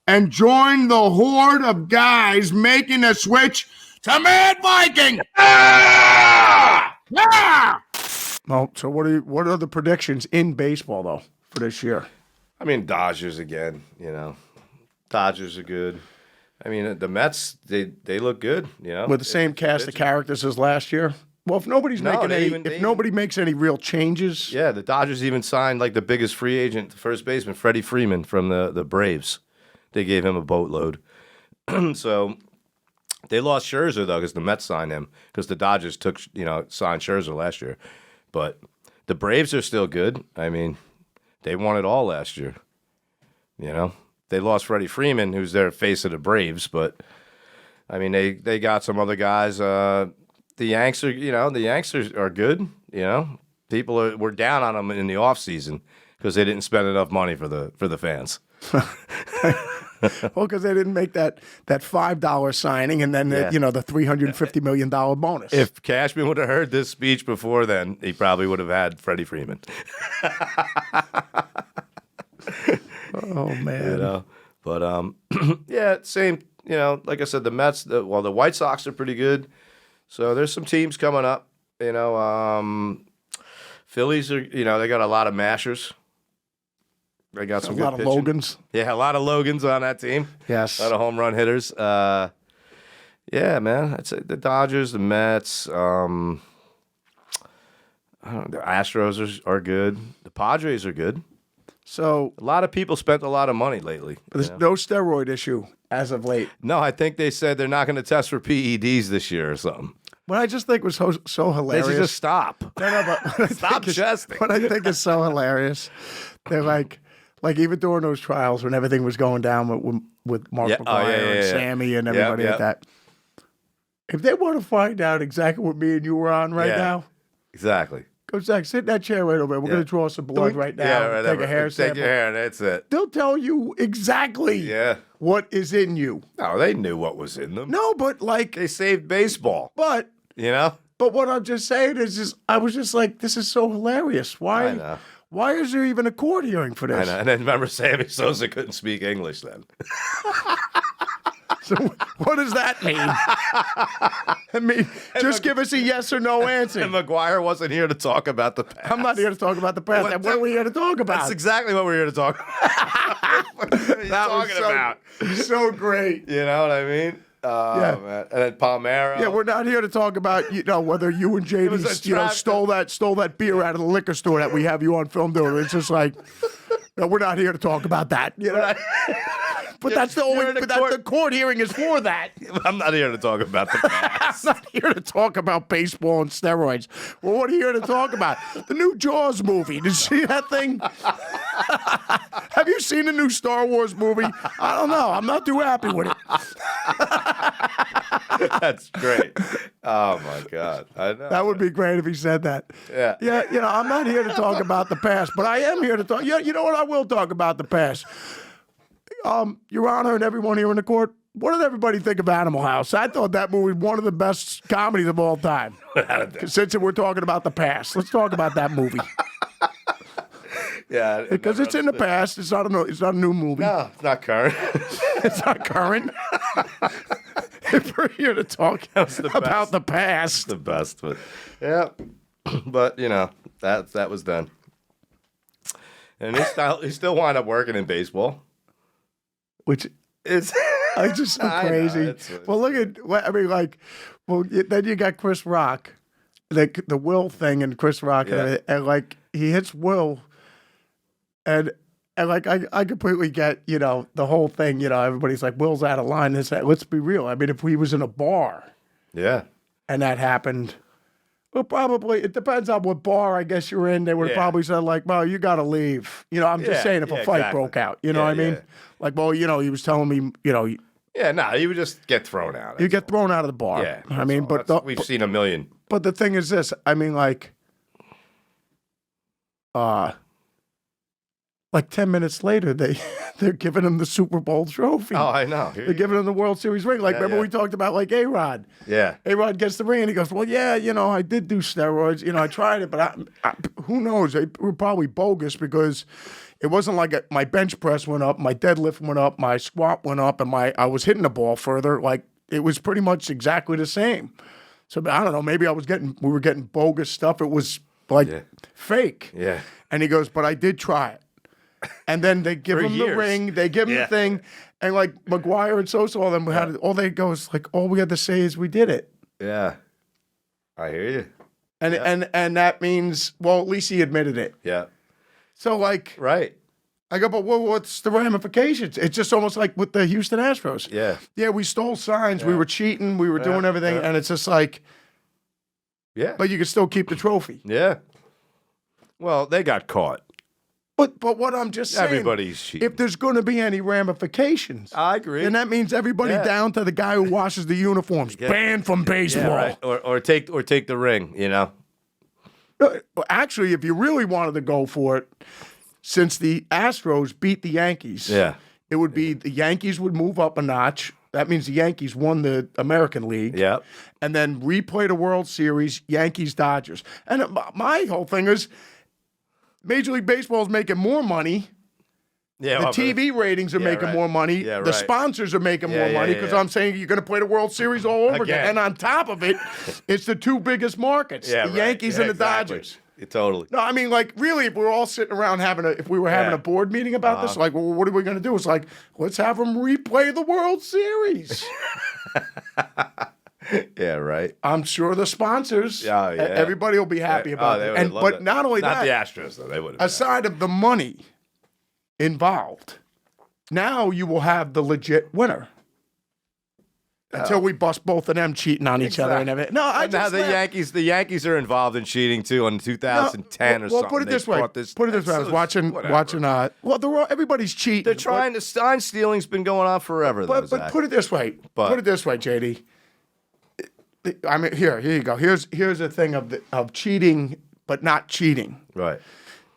And join the horde of guys making the switch to Mad Viking. Ah! Ah! Well, so what are the predictions in baseball, though, for this year? I mean, Dodgers again, you know. Dodgers are good. I mean, the Mets, they look good, you know. With the same cast of characters as last year? Well, if nobody's nobody makes any real changes. Yeah, the Dodgers even signed like the biggest free agent, the first baseman, Freddie Freeman from the Braves. They gave him a boatload. So they lost Scherzer, though, because the Mets signed him, because the Dodgers signed Scherzer last year. But the Braves are still good. I mean, they won it all last year. You know, they lost Freddie Freeman, who's their face of the Braves, but I mean, they got some other guys. The Yanks are good. You know, people were down on them in the offseason because they didn't spend enough money for the fans. Well, because they didn't make that $5 signing and then the $350 million bonus. If Cashman would have heard this speech before then, he probably would have had Freddie Freeman. Oh man. You know? But yeah, same. You know, like I said, the Mets. The White Sox are pretty good. So there's some teams coming up. You know, Phillies are. You know, they got a lot of mashers. They got some a good lot of pitching. Logans. Yeah, a lot of Logans on that team. Yes. A lot of home run hitters. Yeah, man. I'd say the Dodgers, the Mets. I don't know, the Astros are good. The Padres are good. So A lot of people spent a lot of money lately. there's no steroid issue as of late. No, I think they said they're not going to test for PEDs this year or something. What I just think was so They hilarious. should just stop. No, but what I Stop think is- testing. What I think is so hilarious, they're like even during those trials when everything was going down with Mark Yeah. McGwire and Sammy and everybody Yep. at that. If they want to find out exactly what me and you were on right Yeah. now, Exactly. go Zach, sit in that chair right over there. We're going to draw some blood right now. Yeah, right. Take a hair sample. Take your hair, and that's it. They'll tell you exactly Yeah. what is in you. No, they knew what was in them. No, but They saved baseball. but You know? what I'm just saying is just I was just like, this is so hilarious. Why? I know. Why is there even a court hearing for I this? know. And then remember, Sammy Sosa couldn't speak English then. So what does that mean? I mean, just give us a yes or no answer. And McGuire wasn't here to talk about the past. I'm not here to talk about the past. What- What are we here to talk about? That's exactly what we're here to talk about. What are you talking about? so great. You know what I mean? Yeah. Man. And then Palmero. Yeah, we're not here to talk about whether you and was a JD stole that beer out of the liquor store that we have you on film doing. It's just like, no, we're not here to talk about that. You know? But that's the only. But the court hearing is for that. I'm not here to talk about the past. I'm not here to talk about baseball and steroids. Well, what are you here to talk about? The new Jaws movie. Did you see that thing? Have you seen the new Star Wars movie? I don't know. I'm not too happy with it. That's great. Oh my God, I know. That would be great if he said that. Yeah. Yeah, I'm not here to talk about the past, but I am here to talk. Yeah, you know what? I will talk about the past. Your Honor, and everyone here in the court, what did everybody think of Animal House? I thought that movie was one of the best comedies of all time. Since we're talking about the past, let's talk about that movie. Yeah, Because it's in the past. It's not a new movie. No, it's not current. It's not current. If we're here to talk about the past. The best, but yeah, but that was then. And he still wound up working in baseball. Which It's just so crazy. Well, look at then you got Chris Rock, the Will thing, and Chris Rock, and like he hits Will, and like I completely get the whole thing. Everybody's like, Will's out of line. Let's be real. I mean, if he was in a bar, and that happened. Well, probably it depends on what bar I guess you're in. They would have probably said like, "Well, you got to leave." I'm just saying if a fight broke out, you know what I mean? Like, well, he was telling me, you would just get thrown out. you get thrown out of the bar. Yeah, I mean, we've seen a million. But the thing is this: I mean, like 10 minutes later, they're giving him the Super Bowl trophy. Oh, I know. They're giving him the World Series ring. Like, remember we talked about like A-Rod? Yeah. A-Rod gets the ring and he goes, well, yeah, I did do steroids. I tried it, but who knows? They were probably bogus because it wasn't like my bench press went up, my deadlift went up, my squat went up, and I was hitting the ball further. Like, it was pretty much exactly the same. So, I don't know, maybe we were getting bogus stuff. It was like fake. Yeah. And he goes, but I did try it. And then they give him the ring, they give him the thing, and like McGuire and Sosa, all them had all they go is like, all we had to say is we did it. Yeah, I hear you. And that means, well, at least he admitted it. Yeah. So like, right. I go, but what's the ramifications? It's just almost like with the Houston Astros. Yeah. Yeah, we stole signs, we were cheating, we were doing everything, and it's just like, but you can still keep the trophy. Yeah. Well, they got caught. But what I'm just saying, everybody's cheating. If there's going to be any ramifications, I agree. And that means everybody down to the guy who washes the uniforms banned from baseball. Yeah, right. Or take the ring. Actually, if you really wanted to go for it, since the Astros beat the Yankees, it would be the Yankees would move up a notch. That means the Yankees won the American League. Yeah. And then replay the World Series, Yankees-Dodgers. And my whole thing is, Major League Baseball is making more money. Yeah, the TV ratings are making more money. Yeah, the sponsors are making more money because I'm saying you're going to play the World Series all over again. And on top of it, it's the two biggest markets, the Yankees and the Dodgers. Totally. No, I mean, like, really, if we're all sitting around having a board meeting about this, like, well, what are we going to do? It's like, let's have them replay the World Series. Yeah, right. I'm sure the sponsors, everybody will be happy about it. But not only that, not the Astros though, they would. Aside of the money involved, now you will have the legit winner. Until we bust both of them cheating on each other and everything. No, now the Yankees are involved in cheating too in 2010 or something. Well, put it this way. I was watching. Everybody's cheating. They're trying to. Sign stealing's been going on forever. But put it this way. Put it this way, JD. I mean, here you go. Here's a thing of cheating, but not cheating. Right.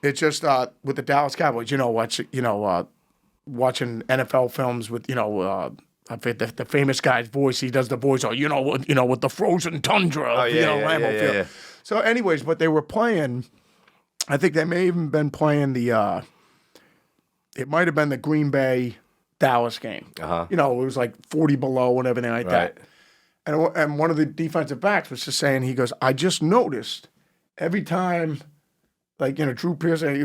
It's just with the Dallas Cowboys. Watching NFL films with I forget the famous guy's voice. He does the voice, with the frozen tundra of Lambeau Field. Yeah. So, anyways, but they were playing. I think they may even been playing the. It might have been the Green Bay Dallas game. It was like 40 below and everything like that. And one of the defensive backs was just saying, he goes, I just noticed every time, Drew Pearson,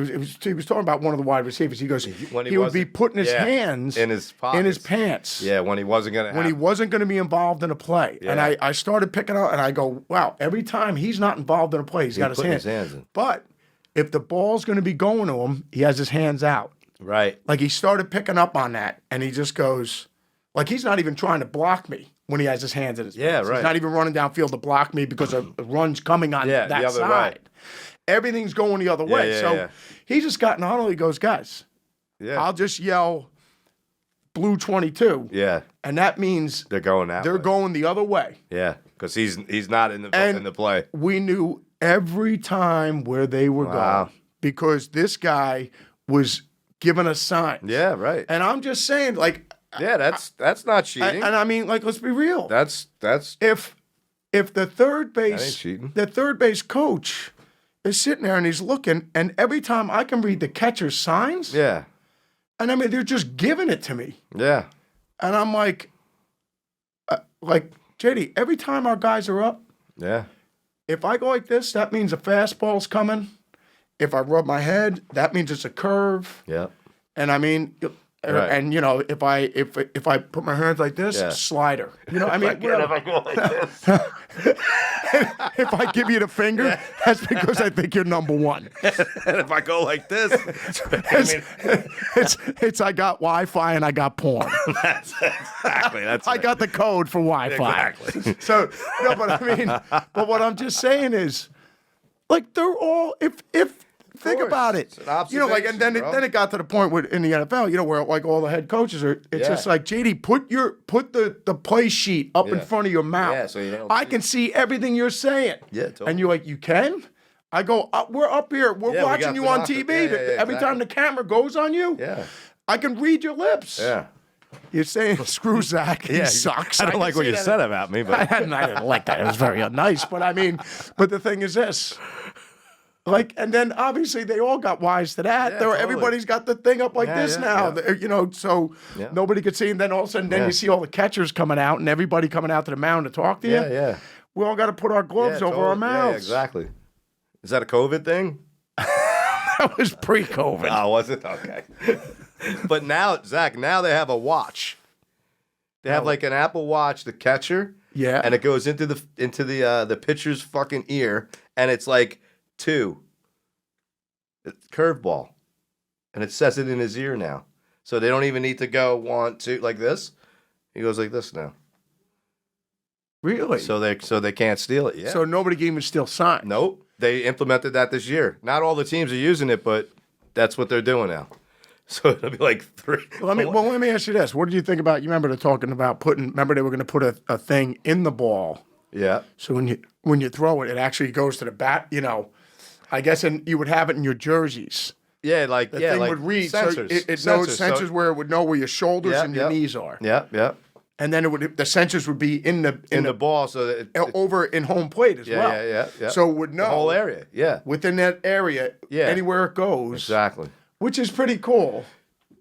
he was talking about one of the wide receivers. He goes, he would be putting his hands in his pants. Yeah, when he wasn't going to be involved in a play. Yeah. And I started picking up, and I go, wow, every time he's not involved in a play, he's got his hands in. But if the ball's going to be going to him, he has his hands out. Right. Like he started picking up on that, and he just goes, like he's not even trying to block me when he has his hands in his pants. Yeah, right. He's not even running downfield to block me because a run's coming on that side. Right. Everything's going the other way. He just got not only goes, guys, I'll just yell blue 22. Yeah. And that means They're going that they're way. going the other way. Yeah, because he's not in the play. We knew every time where they were Wow. going because this guy was giving us signs. Yeah, right. And I'm just saying, like, Yeah, that's not cheating. and I mean, like, let's be real. That's If the third That ain't base cheating. coach is sitting there and he's looking, and every time I can read the catcher's signs, yeah, and I mean they're just giving it to me, yeah, and I'm like JD, every time our guys are up, yeah. if I go like this, that means a fastball's coming. If I rub my head, that means it's a curve. Yeah. And I mean, Right. and you know, if I put my hands like this, Yeah. slider. You know, I mean, If I go like this. if I give you the finger, that's because I think you're number one. And if I go like this, It's I got Wi-Fi and I got porn. that's exactly. That's I got the code for Wi-Fi. Exactly. So no, but I mean, but what I'm just saying is, like, they're all if think course. about it. It's an You know, like, and then observation, bro. it got to the point where in the NFL, you know, where like all the head coaches are. It's Yeah. just like, JD, put the play sheet up in Yeah. front of your mouth. Yeah, so you don't I see can see everything you're saying. Yeah, totally. And you're like, you can. I go, we're up here. We're Yeah, we watching got you on binoculars. TV. Yeah, yeah, Every time the camera goes on you, Yeah. I can read your lips. Yeah. You're saying, screw Zakk. He sucks. I don't like can what see you that. said about me, but I didn't like that. It was very nice. But I mean, but the thing is this. Like, and then obviously they all got wise to that. Yeah, There, totally. Everybody's got the thing up like Yeah, this yeah, now. yeah. You know, so Yeah. nobody could see. And then all of a sudden, then Yeah. you see all the catchers coming out and everybody coming out to the mound to talk to you. yeah, yeah. We all got to put our gloves Yeah, over our totally. mouths. Yeah, exactly. Is that a COVID thing? That was pre-COVID. Oh, was it? Okay. But now, Zakk, now they have a watch. They have like an Apple Watch, the catcher. Yeah. And it goes into the pitcher's fucking ear, and it's like 2. It's curveball. And it says it in his ear now. So they don't even need to go 1, 2 like this. He goes like this now. Really? So they can't steal it. Yeah. So nobody can even steal signs. Nope. They implemented that this year. Not all the teams are using it, but that's what they're doing now. So it'll be like 3. Let me ask you this. What did you think about, you remember they're talking about remember they were going to put a thing in the ball. Yeah. So when you throw it, it actually goes to the bat, you know. I guess you would have it in your jerseys. Yeah, like The thing like would read, sensors. so it knows Sensors. sensors where it would know where your shoulders Yeah, and your yeah. knees are, Yeah, yeah. and then the sensors would be in The ball, so that over in home plate as yeah, well. yeah. So it would know The whole area. Yeah. within that area, Yeah. anywhere it goes, Exactly. which is pretty cool.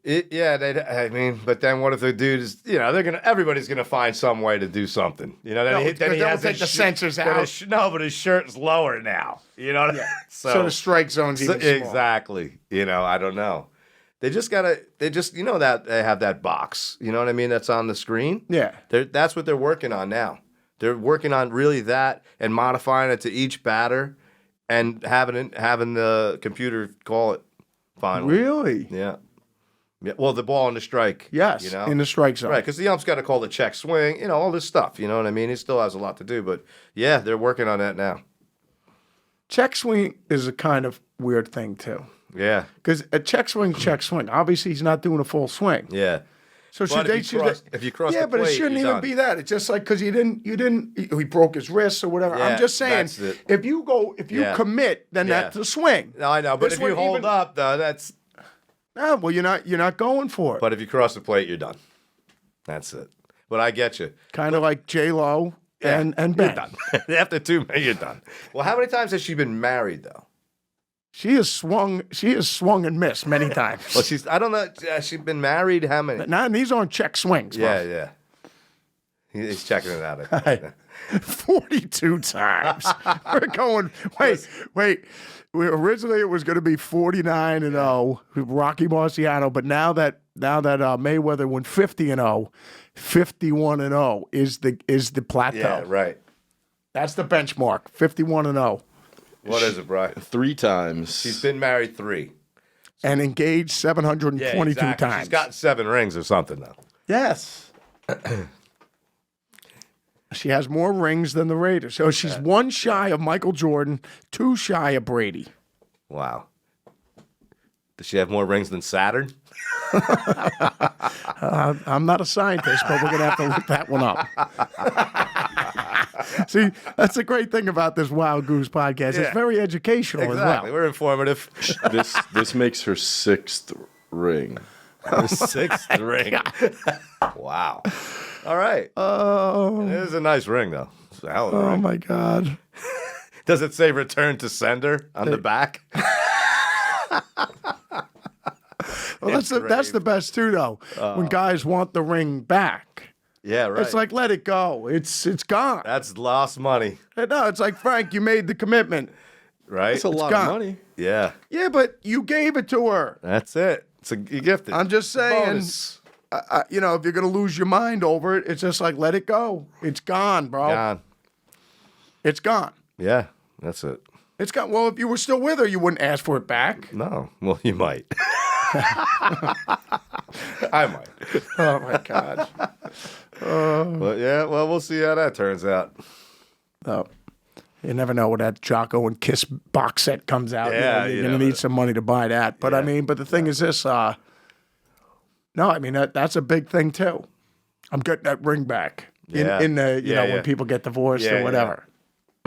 But then what if the dude is, everybody's gonna find some way to do something. You know, No, then because they'll take the sensors out. No, but his shirt's lower now. You know what I mean? So the strike zone's even smaller. Exactly. I don't know. They just that they have that box. You know what I mean? That's on the screen. Yeah. That's what they're working on now. They're working on really that and modifying it to each batter and having the computer call it finally. Really? Yeah. Yeah. Well, the ball and the strike. Yes, in the strike zone. Right, because the ump's got to call the check swing, all this stuff. You know what I mean? He still has a lot to do, but yeah, they're working on that now. Check swing is a kind of weird thing too. Yeah. Because a check swing. Obviously, he's not doing a full swing. Yeah. So But if you cross yeah, the but it plate, shouldn't you're even done. be that. It's just like because he broke his wrist or whatever. Yeah, I'm just saying, that's it. if you Yeah. commit, then Yeah. that's a swing. No, I know, but This if you one hold even- up, though, that's. Ah, well, you're not going for it. But if you cross the plate, you're done. That's it. But I get you. Kind of like J-Lo and You're Ben. done. After 2 minutes, you're done. Well, how many times has she been married, though? She has swung and missed many times. Well, I don't know. She's been married how many? Now, these aren't check swings. Yeah, yeah. He's checking it out. I think. 42 times. We're going, wait. Originally, it was going to be 49-0, Rocky Marciano, but now that Mayweather went 50-0, 51-0 is the plateau. Yeah, right. That's the benchmark, 51-0. What is it, Brian? 3 times. She's been married 3. And engaged 722 times. She's got 7 rings or something, though. Yes. She has more rings than the Raiders. So she's 1 shy of Michael Jordan, 2 shy of Brady. Wow. Does she have more rings than Saturn? I'm not a scientist, but we're going to have to look that one up. See, that's the great thing about this Wylde Goose podcast. Yeah. It's very educational Exactly. as well. We're informative. This makes her 6th ring. Her 6th ring. Wow. All right. Oh, It is a nice ring, though. It's a hell of a ring. my God. Does it say return to sender on the back? Well, that's the best, too, though. When guys want the ring back. Yeah, right. It's like, let it go. It's gone. That's lost money, No, it's like, Frank, you made the commitment. right? That's a lot gone. of money. Yeah, Yeah, but you gave it to her. that's it. You gifted. I'm just saying, Bonus. if you're going to lose your mind over it, it's just like, let it go. It's gone, bro. Gone. It's gone. Yeah, that's it. It's gone. Well, if you were still with her, you wouldn't ask for it back. No, well, you might. I might. Oh, my God. But yeah, well, we'll see how that turns out. Oh, you never know when that Jocko and Kiss box set comes out. Yeah, you're you going to never- need some money to buy that. But, Yeah. but the thing is this. No, that's a big thing, too. I'm getting that ring back. Yeah. In the, Yeah, when yeah. people get divorced Yeah, or whatever.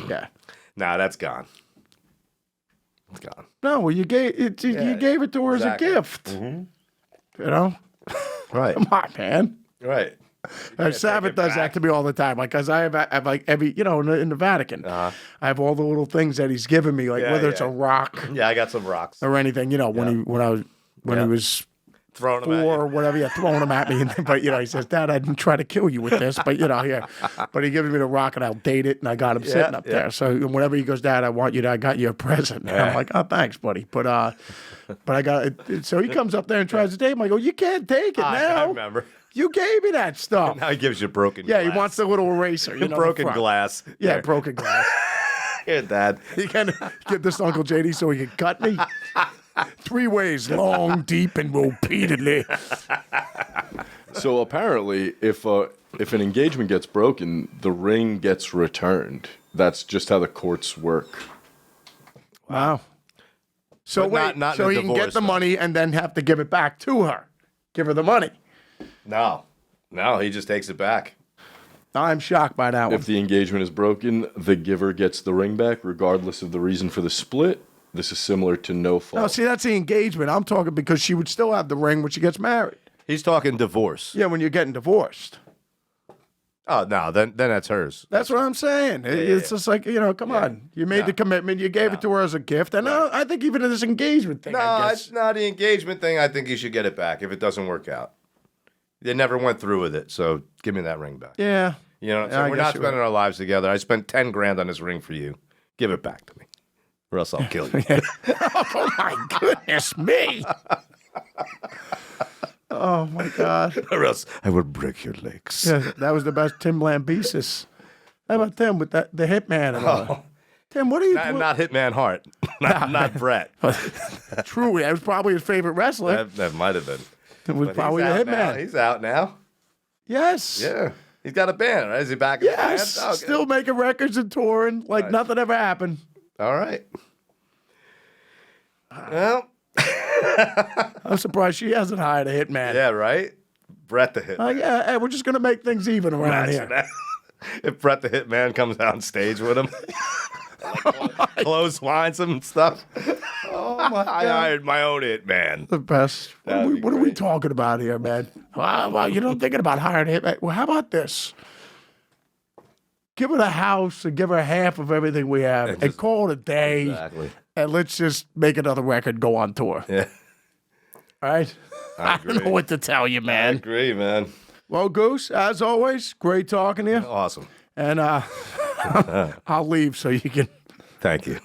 Yeah. Nah, that's gone. It's gone. No, well, you gave it to her exactly. as a gift. You know? Right. Come on, man. Right. Sabbath does that to me all the time. Like, cause I have like every, in the Vatican, I have all the little things that he's given me, like Yeah, whether it's yeah. a rock Yeah, I got some rocks. or anything. When he was Throwing them at 4 you. or whatever, throwing them at me. But he says, "Dad, I didn't try to kill you with this, but yeah." But he gives me the rock and I'll date it, and I got him sitting up there. So whenever he goes, "Dad, I got you a present," and I'm like, "Oh, thanks, buddy." But I got it. So he comes up there and tries to date him. I go, "You can't take it now. I remember. You gave me that stuff." Now he gives you broken Yeah, glass. he wants the little eraser. You know, broken the front. glass. Yeah, Here. broken glass. Here, Dad. He can get this to Uncle JD so he can cut me. 3 ways, long, deep, and repeatedly. So apparently, if an engagement gets broken, the ring gets returned. That's just how the courts work. Wow. So But wait, not so in a he can get divorce, the though. money and then have to give it back to her. Give her the money. No, he just takes it back. I'm shocked by that one. If the engagement is broken, the giver gets the ring back, regardless of the reason for the split. This is similar to no fault. No, see, that's the engagement. I'm talking because she would still have the ring when she gets married. He's talking divorce. Yeah, when you're getting divorced. Oh no, then that's hers. That's what I'm saying. It's just like, come on. You made the commitment. You gave it to her as a gift. And I think even in this engagement thing, No, I guess. it's not the engagement thing. I think you should get it back if it doesn't work out. They never went through with it, so give me that ring back. Yeah. You know what I'm Yeah, saying? I We're guess not you're spending our lives together. I spent $10,000 on this ring for you. Give it back to me, or else I'll kill you. Oh, my goodness me. Oh, my God. Or else I will break your legs. Yeah, that was the best Tim Lambesis. How about Tim with the hitman? And all that? Tim, what are you doing? Not Hitman Hart. not Brett. Truly, that was probably his favorite wrestler. That might have been. It was But probably the he's out now. hitman. He's out now. Yes. Yeah. He's got a band, right? Is he back in Yes. the band? Okay. Still making records and touring like nothing ever happened. All right. Well, I'm surprised she hasn't hired a hitman. yeah, right? Brett the Hitman. Yeah, hey, we're just going to make things even around Imagine here. that. If Brett the Hitman comes out on stage with him, clotheslines him and stuff. Oh, my I God. hired my own Hitman. The best. That'd be What are we great. talking about here, man? Well, you know, thinking about hiring a hitman. Well, how about this? Give her the house and give her half of everything we have and call it a day. Exactly. And let's just make another record, go on tour. Yeah. All right? I don't know agree. what to tell you, I man. agree, man. Well, Goose, as always, great talking to you. Awesome. And I'll leave so you can, Thank you.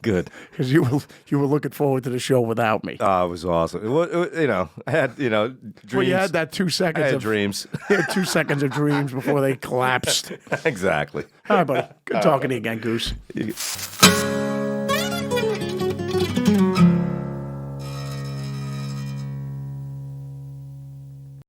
Good. because you were looking forward to the show without me. Oh, it was awesome. I had, dreams. Well, you had that 2 I seconds had of dreams. you had 2 seconds of dreams before they collapsed. Exactly. All right, buddy. Good talking to you again, Goose.